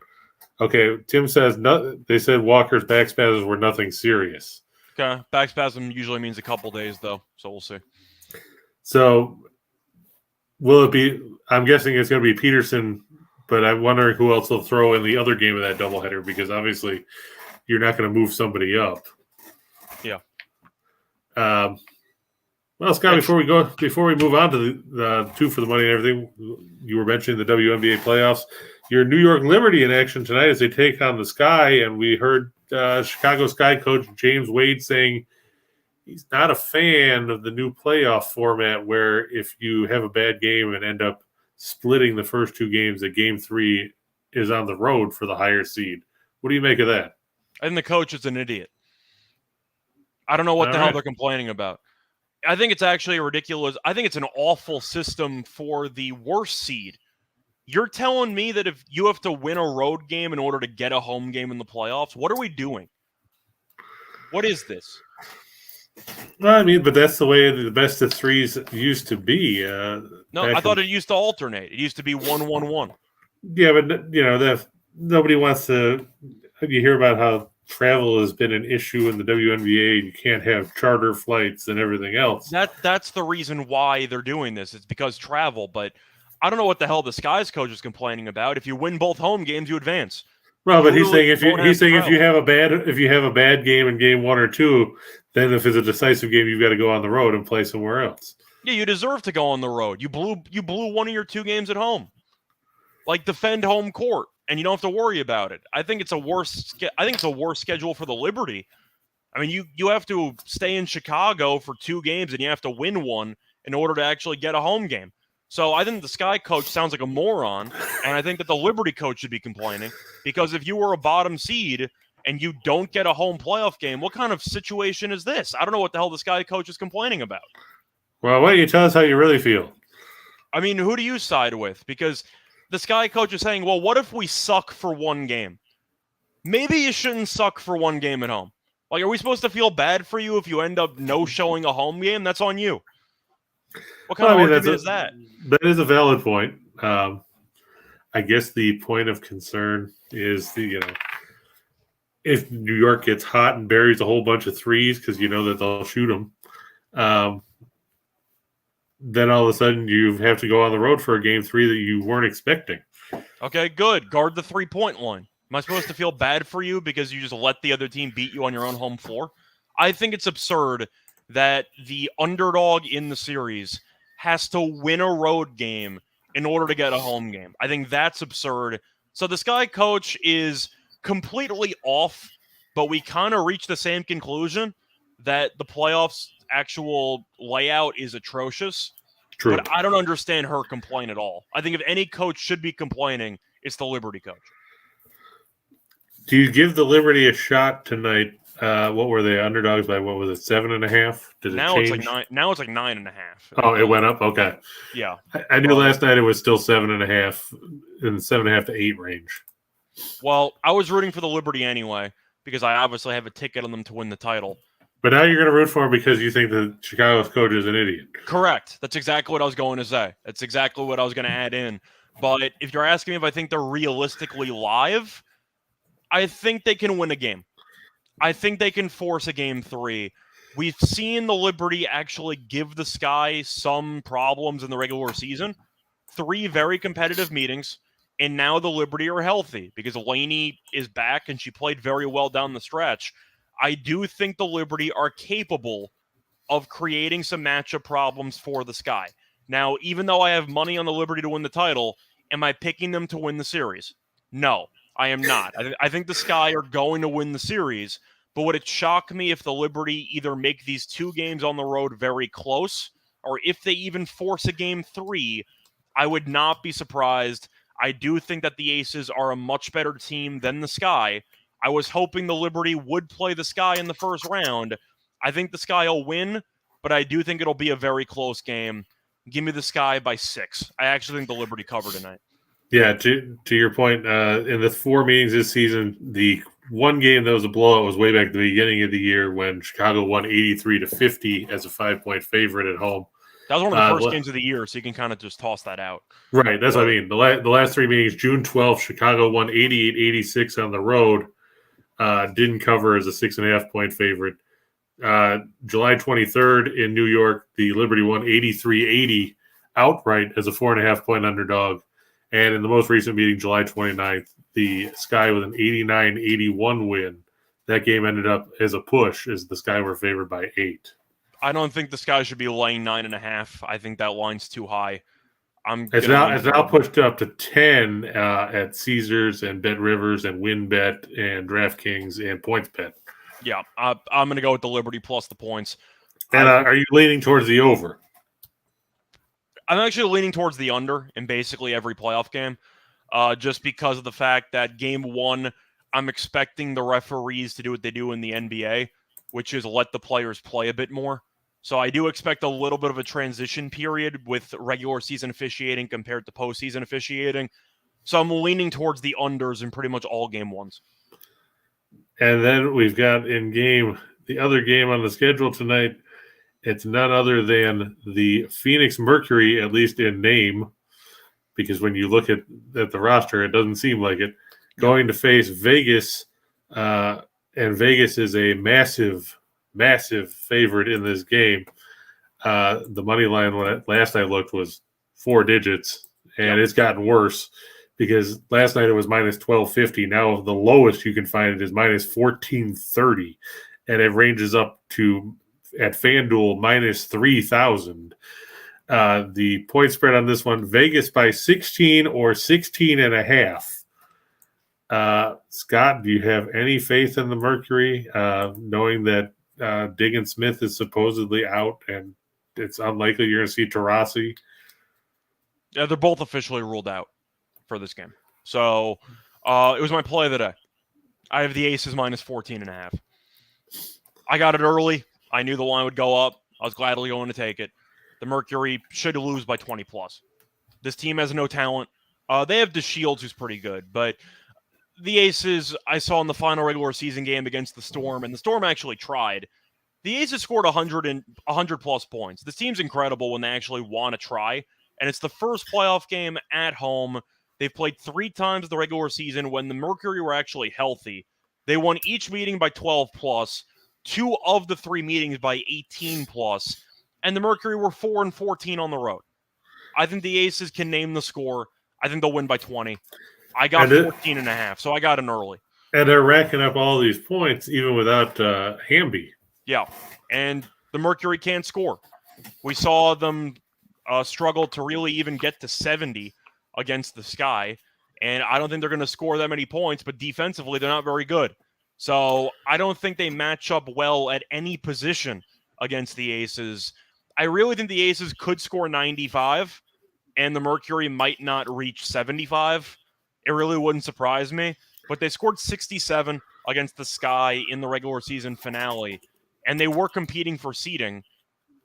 Okay, Tim says they said Walker's back spasms were nothing serious. Okay, back spasm usually means a couple days, though, so we'll see. So will it be – I'm guessing it's going to be Peterson, but I'm wondering who else they'll throw in the other game of that doubleheader because obviously you're not going to move somebody up. Yeah. Well, Scott, before we move on to the 2 for the money and everything, you were mentioning the WNBA playoffs. Your New York Liberty in action tonight as they take on the Sky, and we heard Chicago Sky coach James Wade saying he's not a fan of the new playoff format where if you have a bad game and end up splitting the first two games, that game 3 is on the road for the higher seed. What do you make of that? I think the coach is an idiot. I don't know what the hell they're complaining about. I think it's actually ridiculous. I think it's an awful system for the worst seed. You're telling me that if you have to win a road game in order to get a home game in the playoffs, what are we doing? What is this? Well, I mean, but that's the way the best of threes used to be. No, I thought it used to alternate. It used to be 1-1-1. Yeah, but nobody wants to. You hear about how travel has been an issue in the WNBA. You can't have charter flights and everything else. That's the reason why they're doing this. It's because travel. But I don't know what the hell the Skies coach is complaining about. If you win both home games, you advance. Well, but he's saying if you have a bad game in game 1 or 2, then if it's a decisive game, you've got to go on the road and play somewhere else. Yeah, you deserve to go on the road. You blew one of your 2 games at home. Like, defend home court, and you don't have to worry about it. I think it's a worse schedule for the Liberty. I mean, you have to stay in Chicago for 2 games, and you have to win one in order to actually get a home game. So I think the Sky coach sounds like a moron, and I think that the Liberty coach should be complaining, because if you were a bottom seed and you don't get a home playoff game, what kind of situation is this? I don't know what the hell the Sky coach is complaining about. Well, why don't you tell us how you really feel? I mean, who do you side with? Because the Sky coach is saying, well, what if we suck for 1 game? Maybe you shouldn't suck for 1 game at home. Like, are we supposed to feel bad for you if you end up no-showing a home game? That's on you. What kind of argument is that? That is a valid point. I guess the point of concern is if New York gets hot and buries a whole bunch of threes because you know that they'll shoot them, then all of a sudden you have to go on the road for a game 3 that you weren't expecting. Okay, good. Guard the 3-point line. Am I supposed to feel bad for you because you just let the other team beat you on your own home floor? I think it's absurd that the underdog in the series has to win a road game in order to get a home game. I think that's absurd. So the Sky coach is completely off, but we kind of reach the same conclusion that the playoffs actual layout is atrocious. True. But I don't understand her complaint at all. I think if any coach should be complaining, it's the Liberty coach. Do you give the Liberty a shot tonight? What were they underdogs by? What was it? 7.5? Did it change? It's like 9. Now it's like 9.5. Oh, it went up. Okay. Yeah. I knew last night it was still 7.5 in the 7.5 to 8 range. Well, I was rooting for the Liberty anyway because I obviously have a ticket on them to win the title. But now you're going to root for him because you think the Chicago's coach is an idiot. Correct. That's exactly what I was going to say. That's exactly what I was going to add in. But if you're asking me if I think they're realistically live, I think they can win a game. I think they can force a game 3. We've seen the Liberty actually give the Sky some problems in the regular season. 3 very competitive meetings, and now the Liberty are healthy because Lenny is back and she played very well down the stretch. I do think the Liberty are capable of creating some matchup problems for the Sky. Now, even though I have money on the Liberty to win the title, am I picking them to win the series? No, I am not. I think the Sky are going to win the series, but would it shock me if the Liberty either make these 2 games on the road very close, or if they even force a game 3, I would not be surprised. I do think that the Aces are a much better team than the Sky. I was hoping the Liberty would play the Sky in the first round. I think the Sky will win, but I do think it'll be a very close game. Give me the Sky by 6. I actually think the Liberty cover tonight. Yeah, to your point, in the 4 meetings this season, the one game that was a blowout was way back at the beginning of the year when Chicago won 83-50 as a 5-point favorite at home. That was one of the first games of the year, so you can kind of just toss that out. Right, that's what I mean. The last 3 meetings, June 12th, Chicago won 88-86 on the road. Didn't cover as a 6.5-point favorite. July 23rd in New York, the Liberty won 83-80 outright as a 4.5-point underdog. And in the most recent meeting, July 29th, the Sky with an 89-81 win. That game ended up as a push as the Sky were favored by 8. I don't think the Sky should be laying 9.5. I think that line's too high. It's now pushed up to 10 at Caesars and Bet Rivers and WinBet and DraftKings and PointsBet. Yeah, I'm going to go with the Liberty plus the points. And are you leaning towards the over? I'm actually leaning towards the under in basically every playoff game, just because of the fact that game one, I'm expecting the referees to do what they do in the NBA, which is let the players play a bit more. So I do expect a little bit of a transition period with regular season officiating compared to postseason officiating. So I'm leaning towards the unders in pretty much all game ones. And then we've got the other game on the schedule tonight. It's none other than the Phoenix Mercury, at least in name, because when you look at the roster, it doesn't seem like it, going to face Vegas. And Vegas is a massive, massive favorite in this game. The money line, last I looked, was 4 digits, and it's gotten worse because last night it was minus 1250. Now the lowest you can find it is minus 1430, and it ranges up to, at FanDuel, minus 3,000. The point spread on this one, Vegas by 16 or 16 and a half. Scott, do you have any faith in the Mercury, knowing that Diggin Smith is supposedly out and it's unlikely you're going to see Taurasi? Yeah, they're both officially ruled out for this game. So it was my play of the day. I have the Aces minus 14 and a half. I got it early. I knew the line would go up. I was gladly going to take it. The Mercury should lose by 20 plus. This team has no talent. They have DeShields, who's pretty good, but the Aces I saw in the final regular season game against the Storm, and the Storm actually tried. The Aces scored 100 plus points. This team's incredible when they actually want to try, and it's the first playoff game at home. They've played 3 times the regular season when the Mercury were actually healthy. They won each meeting by 12 plus, 2 of the 3 meetings by 18 plus, and the Mercury were 4-14 on the road. I think the Aces can name the score. I think they'll win by 20. I got 14 and a half, so I got an early. And they're racking up all these points even without Hamby. Yeah, and the Mercury can't score. We saw them struggle to really even get to 70 against the Sky, and I don't think they're going to score that many points, but defensively they're not very good. So I don't think they match up well at any position against the Aces. I really think the Aces could score 95, and the Mercury might not reach 75. It really wouldn't surprise me, but they scored 67 against the Sky in the regular season finale, and they were competing for seeding.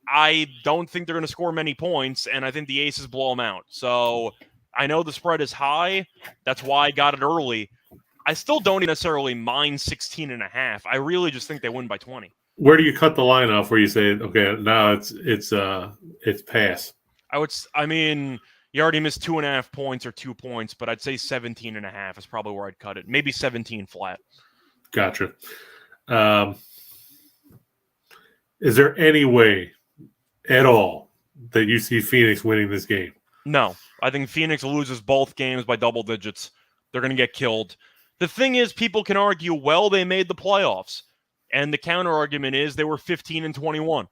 I don't think they're going to score many points, and I think the Aces blow them out. So I know the spread is high. That's why I got it early. I still don't necessarily mind 16 and a half. I really just think they win by 20. Where do you cut the line off where you say, okay, now it's pass? I mean, you already missed 2.5 points or 2 points, but I'd say 17 and a half is probably where I'd cut it. Maybe 17 flat. Gotcha. Is there any way at all that you see Phoenix winning this game? No. I think Phoenix loses both games by double digits. They're going to get killed. The thing is, people can argue, well, they made the playoffs. And the counter argument is they were 15-21.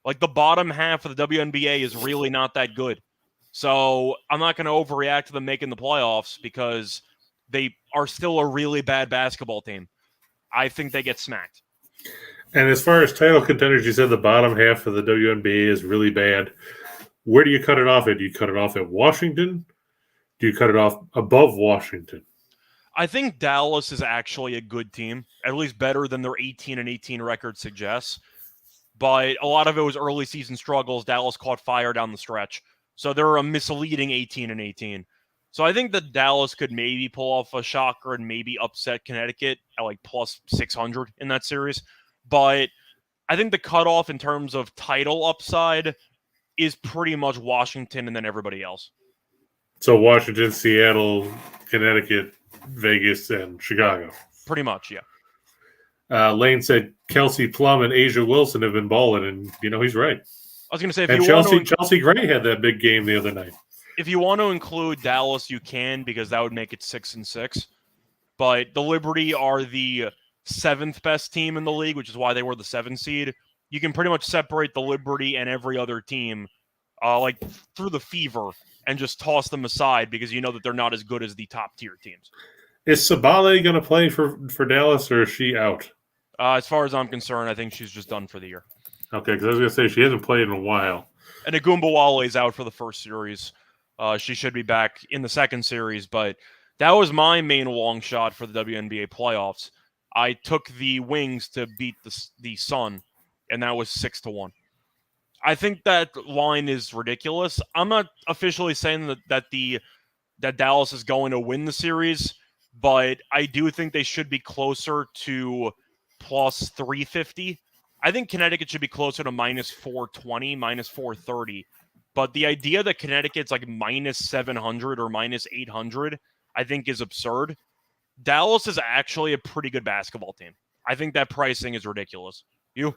Like, the bottom half of the WNBA is really not that good. So I'm not going to overreact to them making the playoffs because they are still a really bad basketball team. I think they get smacked. And as far as title contenders, you said the bottom half of the WNBA is really bad. Where do you cut it off at? Do you cut it off at Washington? Do you cut it off above Washington? I think Dallas is actually a good team, at least better than their 18-18 record suggests. But a lot of it was early season struggles. Dallas caught fire down the stretch. So they're a misleading 18-18. So I think that Dallas could maybe pull off a shocker and maybe upset Connecticut at like plus 600 in that series. But I think the cutoff in terms of title upside is pretty much Washington and then everybody else. So Washington, Seattle, Connecticut, Vegas, and Chicago. Pretty much, yeah. Lane said Kelsey Plum and Asia Wilson have been balling, and he's right. I was going to say, Chelsea Gray had that big game the other night. If you want to include Dallas, you can, because that would make it 6-6. But the Liberty are the 7th best team in the league, which is why they were the 7th seed. You can pretty much separate the Liberty and every other team, like through the fever, and just toss them aside because you know that they're not as good as the top tier teams. Is Sabale going to play for Dallas, or is she out? As far as I'm concerned, I think she's just done for the year. Okay, because I was going to say she hasn't played in a while. And Agumbawale is out for the first series. She should be back in the second series, but that was my main long shot for the WNBA playoffs. I took the Wings to beat the Sun, and that was 6-1. I think that line is ridiculous. I'm not officially saying that Dallas is going to win the series, but I do think they should be closer to plus 350. I think Connecticut should be closer to minus 420, minus 430. But the idea that Connecticut's like minus 700 or minus 800, I think is absurd. Dallas is actually a pretty good basketball team. I think that pricing is ridiculous. You?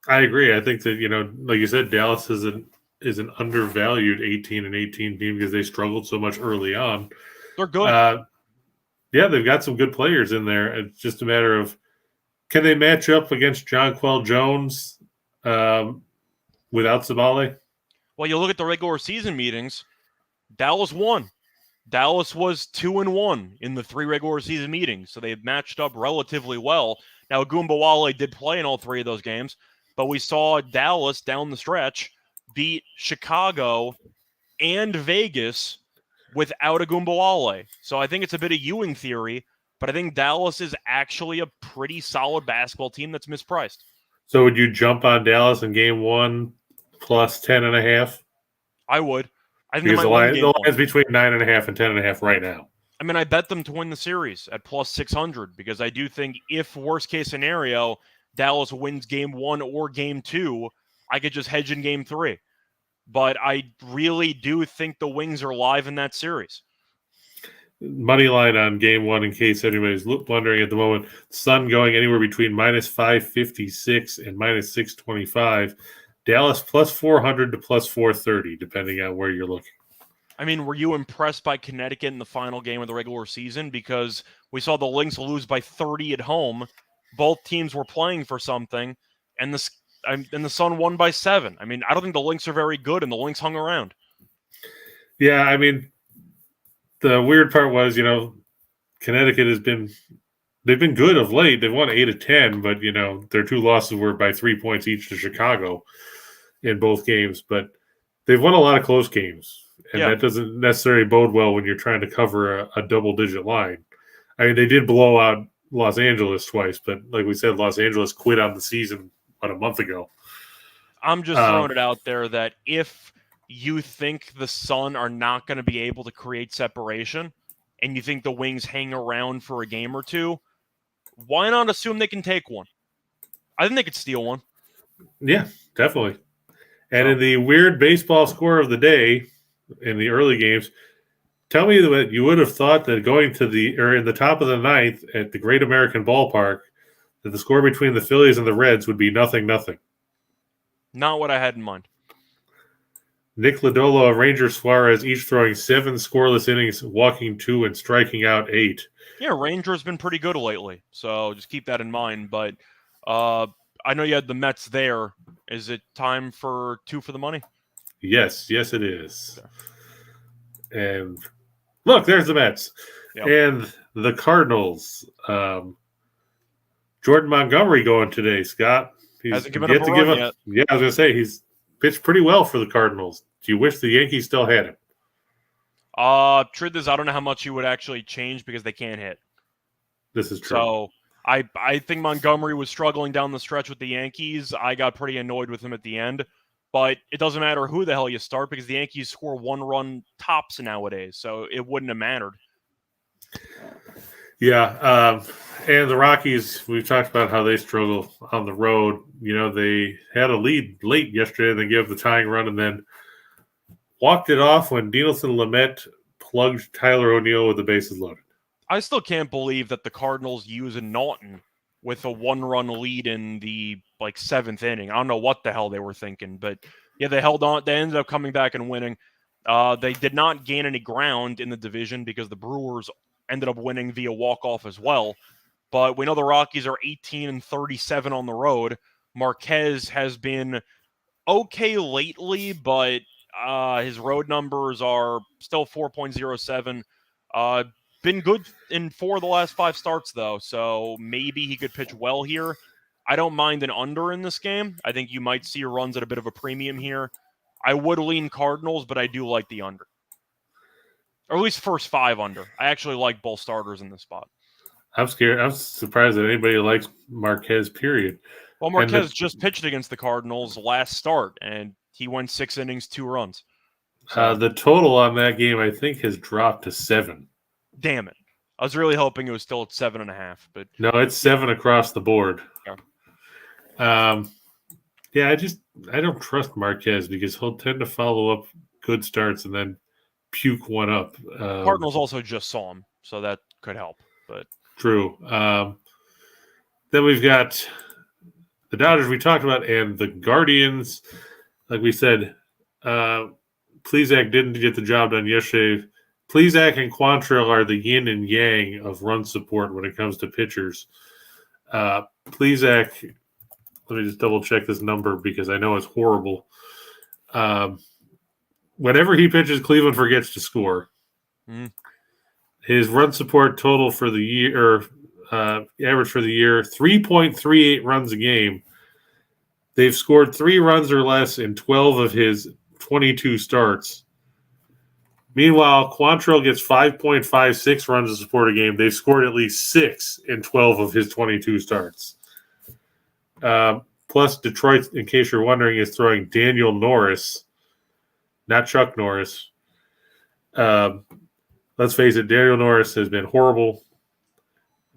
I agree. I think that, like you said, Dallas is an undervalued 18-18 team because they struggled so much early on. They're good. Yeah, they've got some good players in there. It's just a matter of, can they match up against Jonquel Jones without Sabale? Well, you look at the regular season meetings, Dallas won. Dallas was 2-1 in the 3 regular season meetings, so they matched up relatively well. Now, Agumbawale did play in all 3 of those games, but we saw Dallas down the stretch beat Chicago and Vegas without Agumbawale. So I think it's a bit of Ewing theory, but I think Dallas is actually a pretty solid basketball team that's mispriced. So would you jump on Dallas in game 1 plus 10.5? I would. I think Because the line's between 9.5 and 10.5 right now. I mean, I bet them to win the series at plus 600 because I do think if worst case scenario, Dallas wins game 1 or game 2, I could just hedge in game 3. But I really do think the Wings are live in that series. Money line on game 1, in case anybody's wondering at the moment, Sun going anywhere between minus 556 and minus 625. Dallas plus 400 to plus 430, depending on where you're looking. I mean, were you impressed by Connecticut in the final game of the regular season? Because we saw the Lynx lose by 30 at home. Both teams were playing for something, and the Sun won by 7. I mean, I don't think the Lynx are very good, and the Lynx hung around. Yeah, I mean, the weird part was, Connecticut they've been good of late. They've won 8 of 10, but, their 2 losses were by 3 points each to Chicago in both games. But they've won a lot of close games, and that doesn't necessarily bode well when you're trying to cover a double-digit line. I mean, they did blow out Los Angeles twice, but like we said, Los Angeles quit on the season about a month ago. I'm just throwing it out there that if you think the Sun are not going to be able to create separation and you think the Wings hang around for a game or 2, why not assume they can take one? I think they could steal one. Yeah, definitely. And in the weird baseball score of the day in the early games, tell me that you would have thought that going to in the top of the 9th at the Great American Ballpark, that the score between the Phillies and the Reds would be 0-0. Not what I had in mind. Nick Lodolo and Ranger Suarez each throwing 7 scoreless innings, walking 2 and striking out 8. Yeah, Ranger's been pretty good lately, so just keep that in mind. But I know you had the Mets there. Is it time for 2 for the money? Yes, it is. Okay. And look, there's the Mets. Yep. And the Cardinals. Jordan Montgomery going today, Scott. Hasn't given up a run yet. Yeah, I was going to say, he's pitched pretty well for the Cardinals. Do you wish the Yankees still had him? Truth is, I don't know how much you would actually change because they can't hit. This is true. So I think Montgomery was struggling down the stretch with the Yankees. I got pretty annoyed with him at the end. But it doesn't matter who the hell you start because the Yankees score 1 run tops nowadays. So it wouldn't have mattered. Yeah. And the Rockies, we've talked about how they struggle on the road. They had a lead late yesterday, and they gave the tying run and then walked it off when Dinelson Lamet plugged Tyler O'Neill with the bases loaded. I still can't believe that the Cardinals use a Naughton with a 1-run lead in the 7th inning. I don't know what the hell they were thinking, but yeah, they held on. They ended up coming back and winning. They did not gain any ground in the division because the Brewers ended up winning via walk-off as well. But we know the Rockies are 18-37 on the road. Marquez has been okay lately, but his road numbers are still 4.07. Been good in 4 of the last 5 starts, though, so maybe he could pitch well here. I don't mind an under in this game. I think you might see runs at a bit of a premium here. I would lean Cardinals, but I do like the under. Or at least first 5 under. I actually like both starters in this spot. I'm scared. I'm surprised that anybody likes Marquez, period. Well, Marquez just pitched against the Cardinals last start, and he went 6 innings, 2 runs. So, the total on that game, I think, has dropped to 7. damn it. I was really hoping it was still at 7.5, but no, it's 7 across the board. Yeah. Yeah, I don't trust Marquez because he'll tend to follow up good starts and then puke one up. Cardinals also just saw him, so that could help. But true. Then we've got the Dodgers we talked about and the Guardians. Like we said, Plesac didn't get the job done yesterday. Plesac and Quantrill are the yin and yang of run support when it comes to pitchers. Plesac, let me just double check this number because I know it's horrible. Whenever he pitches, Cleveland forgets to score. His run support total for the year, or average for the year, 3.38 runs a game. They've scored 3 runs or less in 12 of his 22 starts. Meanwhile, Quantrill gets 5.56 runs to support a game. They've scored at least 6 in 12 of his 22 starts. Plus, Detroit, in case you're wondering, is throwing Daniel Norris, not Chuck Norris. Let's face it, Daniel Norris has been horrible.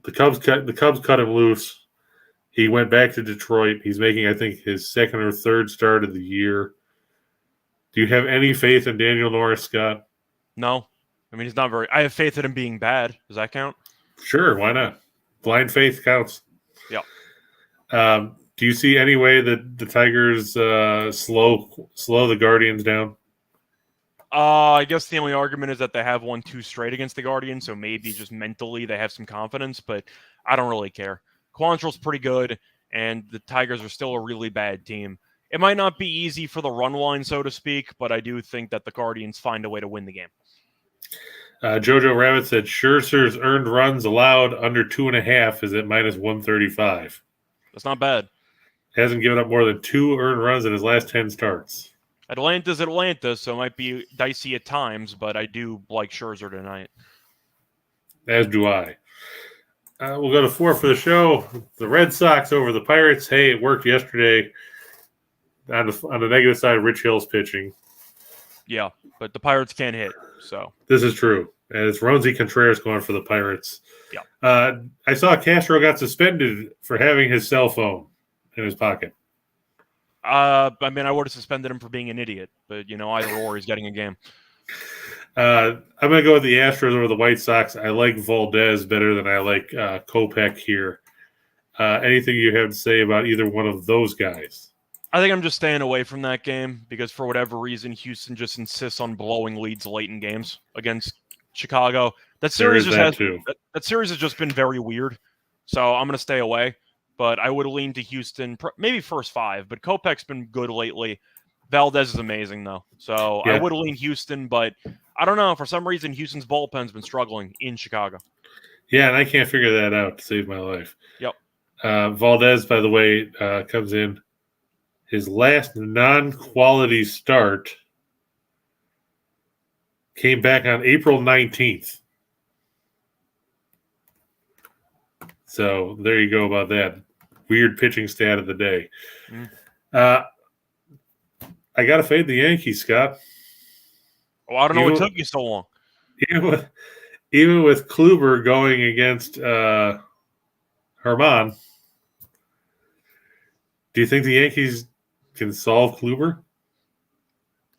The Cubs cut him loose. He went back to Detroit. He's making, I think, his 2nd or 3rd start of the year. Do you have any faith in Daniel Norris, Scott? No. I mean, he's not very... I have faith in him being bad. Does that count? Sure, why not? Blind faith counts. Yeah. Do you see any way that the Tigers slow the Guardians down? I guess the only argument is that they have won 2 straight against the Guardians, so maybe just mentally they have some confidence, but I don't really care. Quantrill's pretty good, and the Tigers are still a really bad team. It might not be easy for the run line, so to speak, but I do think that the Guardians find a way to win the game. Jojo Rabbit said Scherzer's earned runs allowed under 2.5 is at minus 135. That's not bad. Hasn't given up more than 2 earned runs in his last 10 starts. Atlanta's Atlanta, so it might be dicey at times, but I do like Scherzer tonight. As do I. We'll go to 4 for the show. The Red Sox over the Pirates. Hey, it worked yesterday. On the negative side, Rich Hill's pitching. Yeah, but the Pirates can't hit, so. This is true. And it's Roansy Contreras going for the Pirates. Yeah. I saw Castro got suspended for having his cell phone in his pocket. I mean, I would have suspended him for being an idiot, but, either or, he's getting a game. I'm going to go with the Astros over the White Sox. I like Valdez better than I like Kopech here. Anything you have to say about either one of those guys? I think I'm just staying away from that game because for whatever reason, Houston just insists on blowing leads late in games against Chicago. That series that series has just been very weird, so I'm going to stay away. But I would lean to Houston, maybe first 5. But Kopech's been good lately. Valdez is amazing, though. So yeah. I would lean Houston, but I don't know. For some reason, Houston's bullpen's been struggling in Chicago. Yeah, and I can't figure that out to save my life. Yep. Valdez, by the way, comes in. His last non-quality start came back on April 19th. So there you go about that. Weird pitching stat of the day. I got to fade the Yankees, Scott. Well, I don't know what took you so long. Even with Kluber going against Herman, do you think the Yankees can solve Kluber?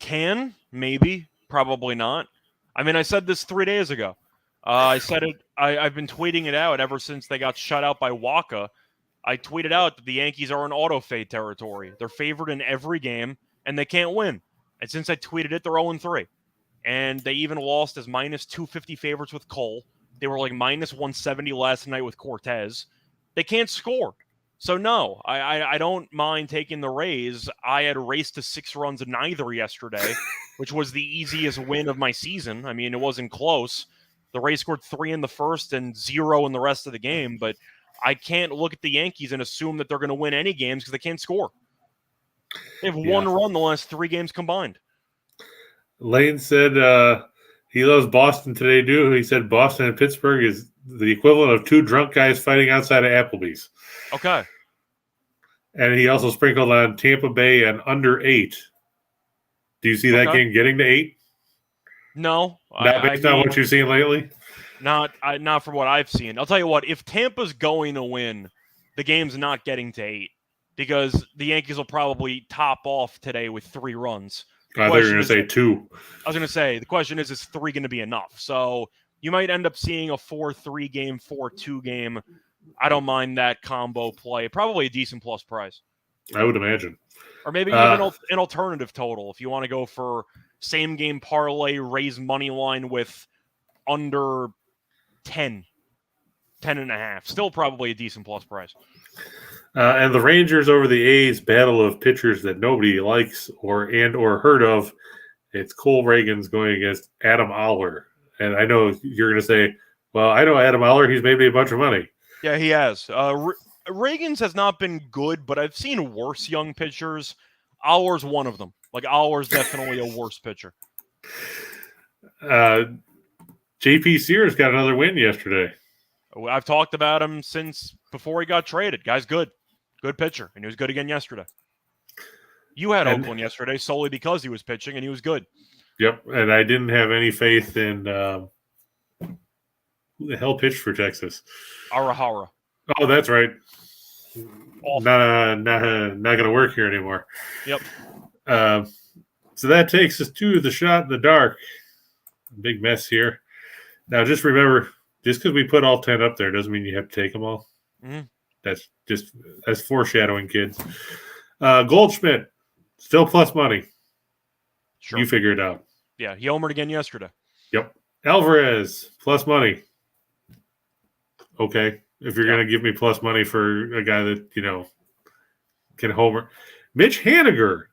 Can, maybe, probably not. I mean, I said this 3 days ago. I said it. I've been tweeting it out ever since they got shut out by Walker. I tweeted out that the Yankees are in auto-fade territory. They're favored in every game, and they can't win. And since I tweeted it, they're 0-3. And they even lost as minus 250 favorites with Cole. They were like minus 170 last night with Cortez. They can't score. So, no, I don't mind taking the Rays. I had raced to 6 runs in neither yesterday, which was the easiest win of my season. I mean, it wasn't close. The Rays scored 3 in the first and 0 in the rest of the game, but I can't look at the Yankees and assume that they're going to win any games because they can't score. They have Yeah. one run the last 3 games combined. Lane said he loves Boston today, too. He said Boston and Pittsburgh is the equivalent of 2 drunk guys fighting outside of Applebee's. Okay. And he also sprinkled on Tampa Bay and under 8. Do you see that game getting to 8? No. Not based on what you've seen lately? Not from what I've seen. I'll tell you what, if Tampa's going to win, the game's not getting to 8 because the Yankees will probably top off today with 3 runs. I thought you were going to say 2. I was going to say, the question is 3 going to be enough? So you might end up seeing a 4-3 game, 4-2 game. I don't mind that combo play. Probably a decent plus price. I would imagine. Or maybe even an alternative total if you want to go for same game parlay, raise money line with under 10 and a half. Still probably a decent plus price. And the Rangers over the A's battle of pitchers that nobody likes or heard of. It's Cole Reagan's going against Adam Oller. And I know you're going to say, well, I know Adam Oller. He's made me a bunch of money. Yeah, he has. Reagan's has not been good, but I've seen worse young pitchers. Oller's one of them. Like, Oller's definitely a worse pitcher. JP Sears got another win yesterday. I've talked about him since before he got traded. Guy's good. Good pitcher, and he was good again yesterday. You had Oakland yesterday solely because he was pitching, and he was good. Yep, and I didn't have any faith in who the hell pitched for Texas? Arahara. Oh, that's right. Awful. Not going to work here anymore. Yep. So that takes us to the shot in the dark. Big mess here. Now, just remember, just because we put all 10 up there doesn't mean you have to take them all. Mm-hmm. That's foreshadowing, kids. Goldschmidt, still plus money. Sure. You figure it out. Yeah, he homered again yesterday. Yep. Alvarez, plus money. Okay. If you're going to give me plus money for a guy that, can homer. Mitch Haniger.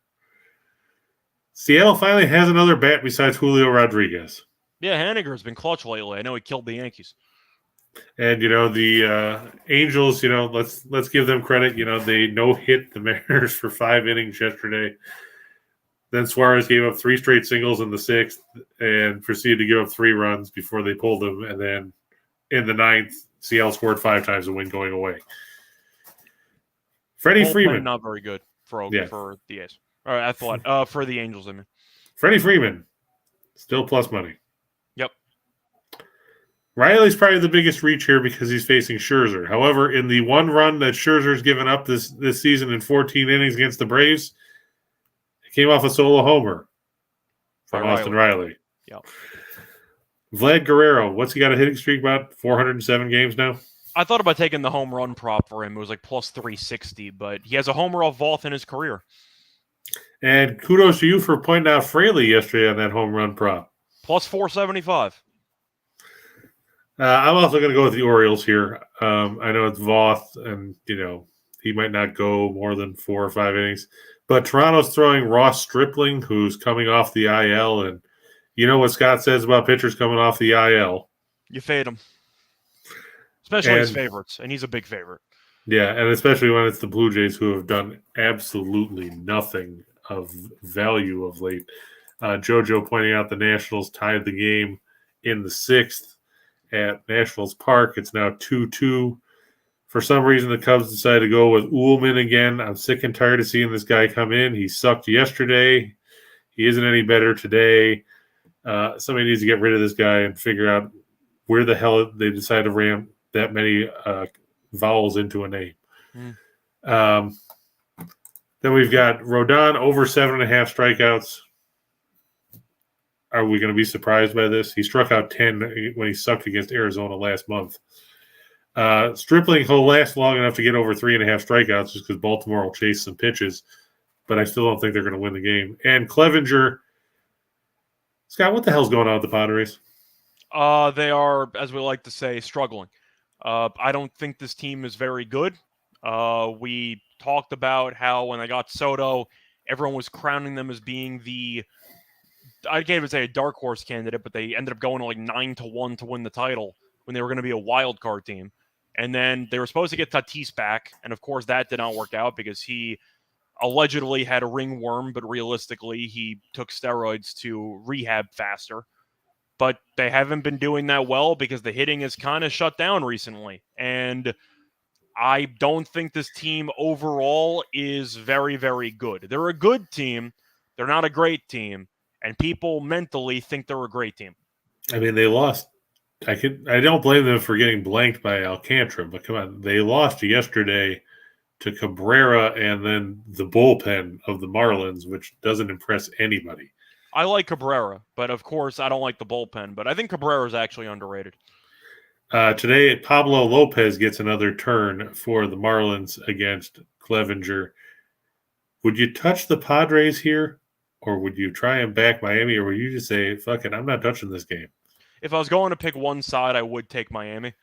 Seattle finally has another bat besides Julio Rodriguez. Yeah, Haniger's been clutch lately. I know he killed the Yankees. And, the Angels, let's give them credit. They no-hit the Mariners for 5 innings yesterday. Then Suarez gave up 3 straight singles in the 6th and proceeded to give up 3 runs before they pulled them. And then in the 9th, Seattle scored 5 times to win going away. Freddie Freeman. Not very good for the A's. All right, I thought for the Angels, I mean. Freddie Freeman, still plus money. Yep. Riley's probably the biggest reach here because he's facing Scherzer. However, in the 1 run that Scherzer's given up this season in 14 innings against the Braves, it came off a solo homer from Austin Riley. Yep. Vlad Guerrero, what's he got a hitting streak about? 407 games now? I thought about taking the home run prop for him. It was like plus 360, but he has a homer off vault in his career. And kudos to you for pointing out Fraley yesterday on that home run prop. Plus 475. I'm also going to go with the Orioles here. I know it's Voth, and, he might not go more than 4 or 5 innings. But Toronto's throwing Ross Stripling, who's coming off the IL. And you know what Scott says about pitchers coming off the IL. You fade him. Especially his favorites, and he's a big favorite. Yeah, and especially when it's the Blue Jays who have done absolutely nothing of value of late. JoJo pointing out the Nationals tied the game in the 6th at Nationals Park. It's now 2-2. For some reason, the Cubs decided to go with Ullman again. I'm sick and tired of seeing this guy come in. He sucked yesterday. He isn't any better today. Somebody needs to get rid of this guy and figure out where the hell they decided to ram that many vowels into a name. Then we've got Rodon over 7.5 strikeouts. Are we going to be surprised by this? He struck out 10 when he sucked against Arizona last month. Stripling will last long enough to get over 3.5 strikeouts just because Baltimore will chase some pitches, but I still don't think they're going to win the game. And Clevenger, Scott, what the hell's going on with the Padres? They are, as we like to say, struggling. I don't think this team is very good. We talked about how when they got Soto, everyone was crowning them as being I can't even say a dark horse candidate, but they ended up going to like 9-1 to win the title when they were going to be a wild card team. And then they were supposed to get Tatis back, and of course that did not work out because he allegedly had a ringworm, but realistically he took steroids to rehab faster. But they haven't been doing that well because the hitting is kind of shut down recently. And I don't think this team overall is very, very good. They're a good team. They're not a great team. And people mentally think they're a great team. I mean, they lost. I don't blame them for getting blanked by Alcantara, but come on, they lost yesterday to Cabrera and then the bullpen of the Marlins, which doesn't impress anybody. I like Cabrera, but of course I don't like the bullpen. But I think Cabrera is actually underrated. Today, Pablo Lopez gets another turn for the Marlins against Clevenger. Would you touch the Padres here, or would you try and back Miami, or would you just say, fuck it, I'm not touching this game? If I was going to pick one side, I would take Miami.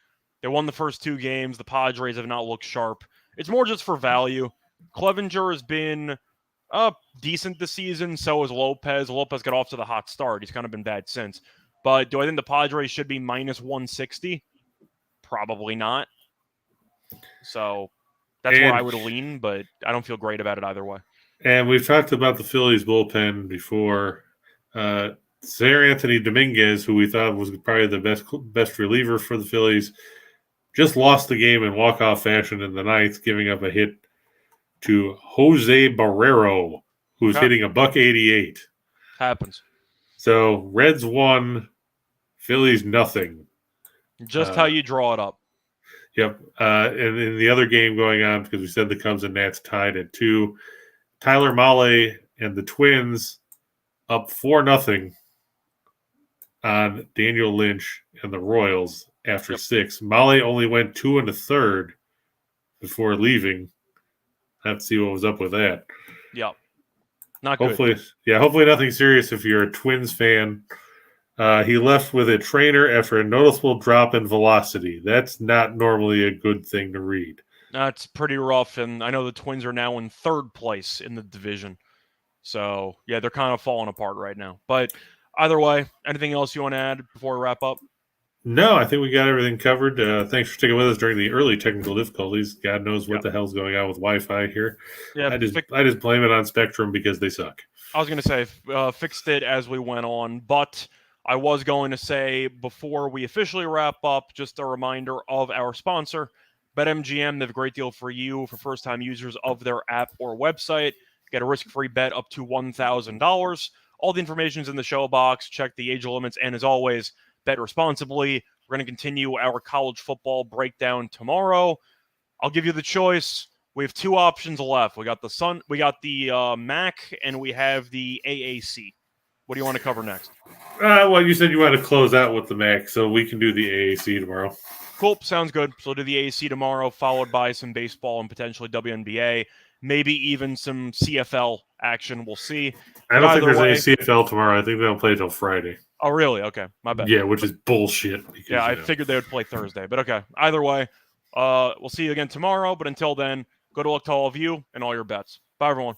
They won the first 2 games. The Padres have not looked sharp. It's more just for value. Clevenger has been decent this season. So is Lopez. Lopez got off to the hot start. He's kind of been bad since. But do I think the Padres should be minus 160? Probably not. So that's where I would lean, but I don't feel great about it either way. And we've talked about the Phillies bullpen before. Sir Anthony Dominguez, who we thought was probably the best reliever for the Phillies, just lost the game in walk-off fashion in the ninth, giving up a hit to Jose Barrero, who's hitting a $188. Happens. So Reds 1, Phillies nothing. Just how you draw it up. Yep. And in the other game going on, because we said the Cubs and Nats tied at 2, Tyler Mahle and the Twins up 4-0 on Daniel Lynch and the Royals after 6. Mahle only went 2 1/3 before leaving. Have to see what was up with that. Yep. Not hopefully, good. Yeah, hopefully nothing serious if you're a Twins fan. He left with a trainer after a noticeable drop in velocity. That's not normally a good thing to read. That's pretty rough, and I know the Twins are now in 3rd place in the division. So, yeah, they're kind of falling apart right now. But either way, anything else you want to add before we wrap up? No, I think we got everything covered. Thanks for sticking with us during the early technical difficulties. God knows what the hell's going on with Wi-Fi here. Yeah, I just blame it on Spectrum because they suck. I was going to say, fixed it as we went on, but I was going to say before we officially wrap up, just a reminder of our sponsor, BetMGM. They have a great deal for you for first-time users of their app or website. Get a risk-free bet up to $1,000. All the information is in the show box. Check the age limits, and as always, bet responsibly. We're going to continue our college football breakdown tomorrow. I'll give you the choice. We have 2 options left. We got the MAC, and we have the AAC. What do you want to cover next? Well, you said you want to close out with the MAC, so we can do the AAC tomorrow. Cool, sounds good. So we'll do the AAC tomorrow, followed by some baseball and potentially WNBA, maybe even some CFL action. We'll see. I don't think there's any CFL tomorrow. I think they don't play until Friday. Oh, really? Okay, my bad. Yeah, which is bullshit. Because, I figured they would play Thursday, but okay. Either way, we'll see you again tomorrow. But until then, good luck to all of you and all your bets. Bye, everyone.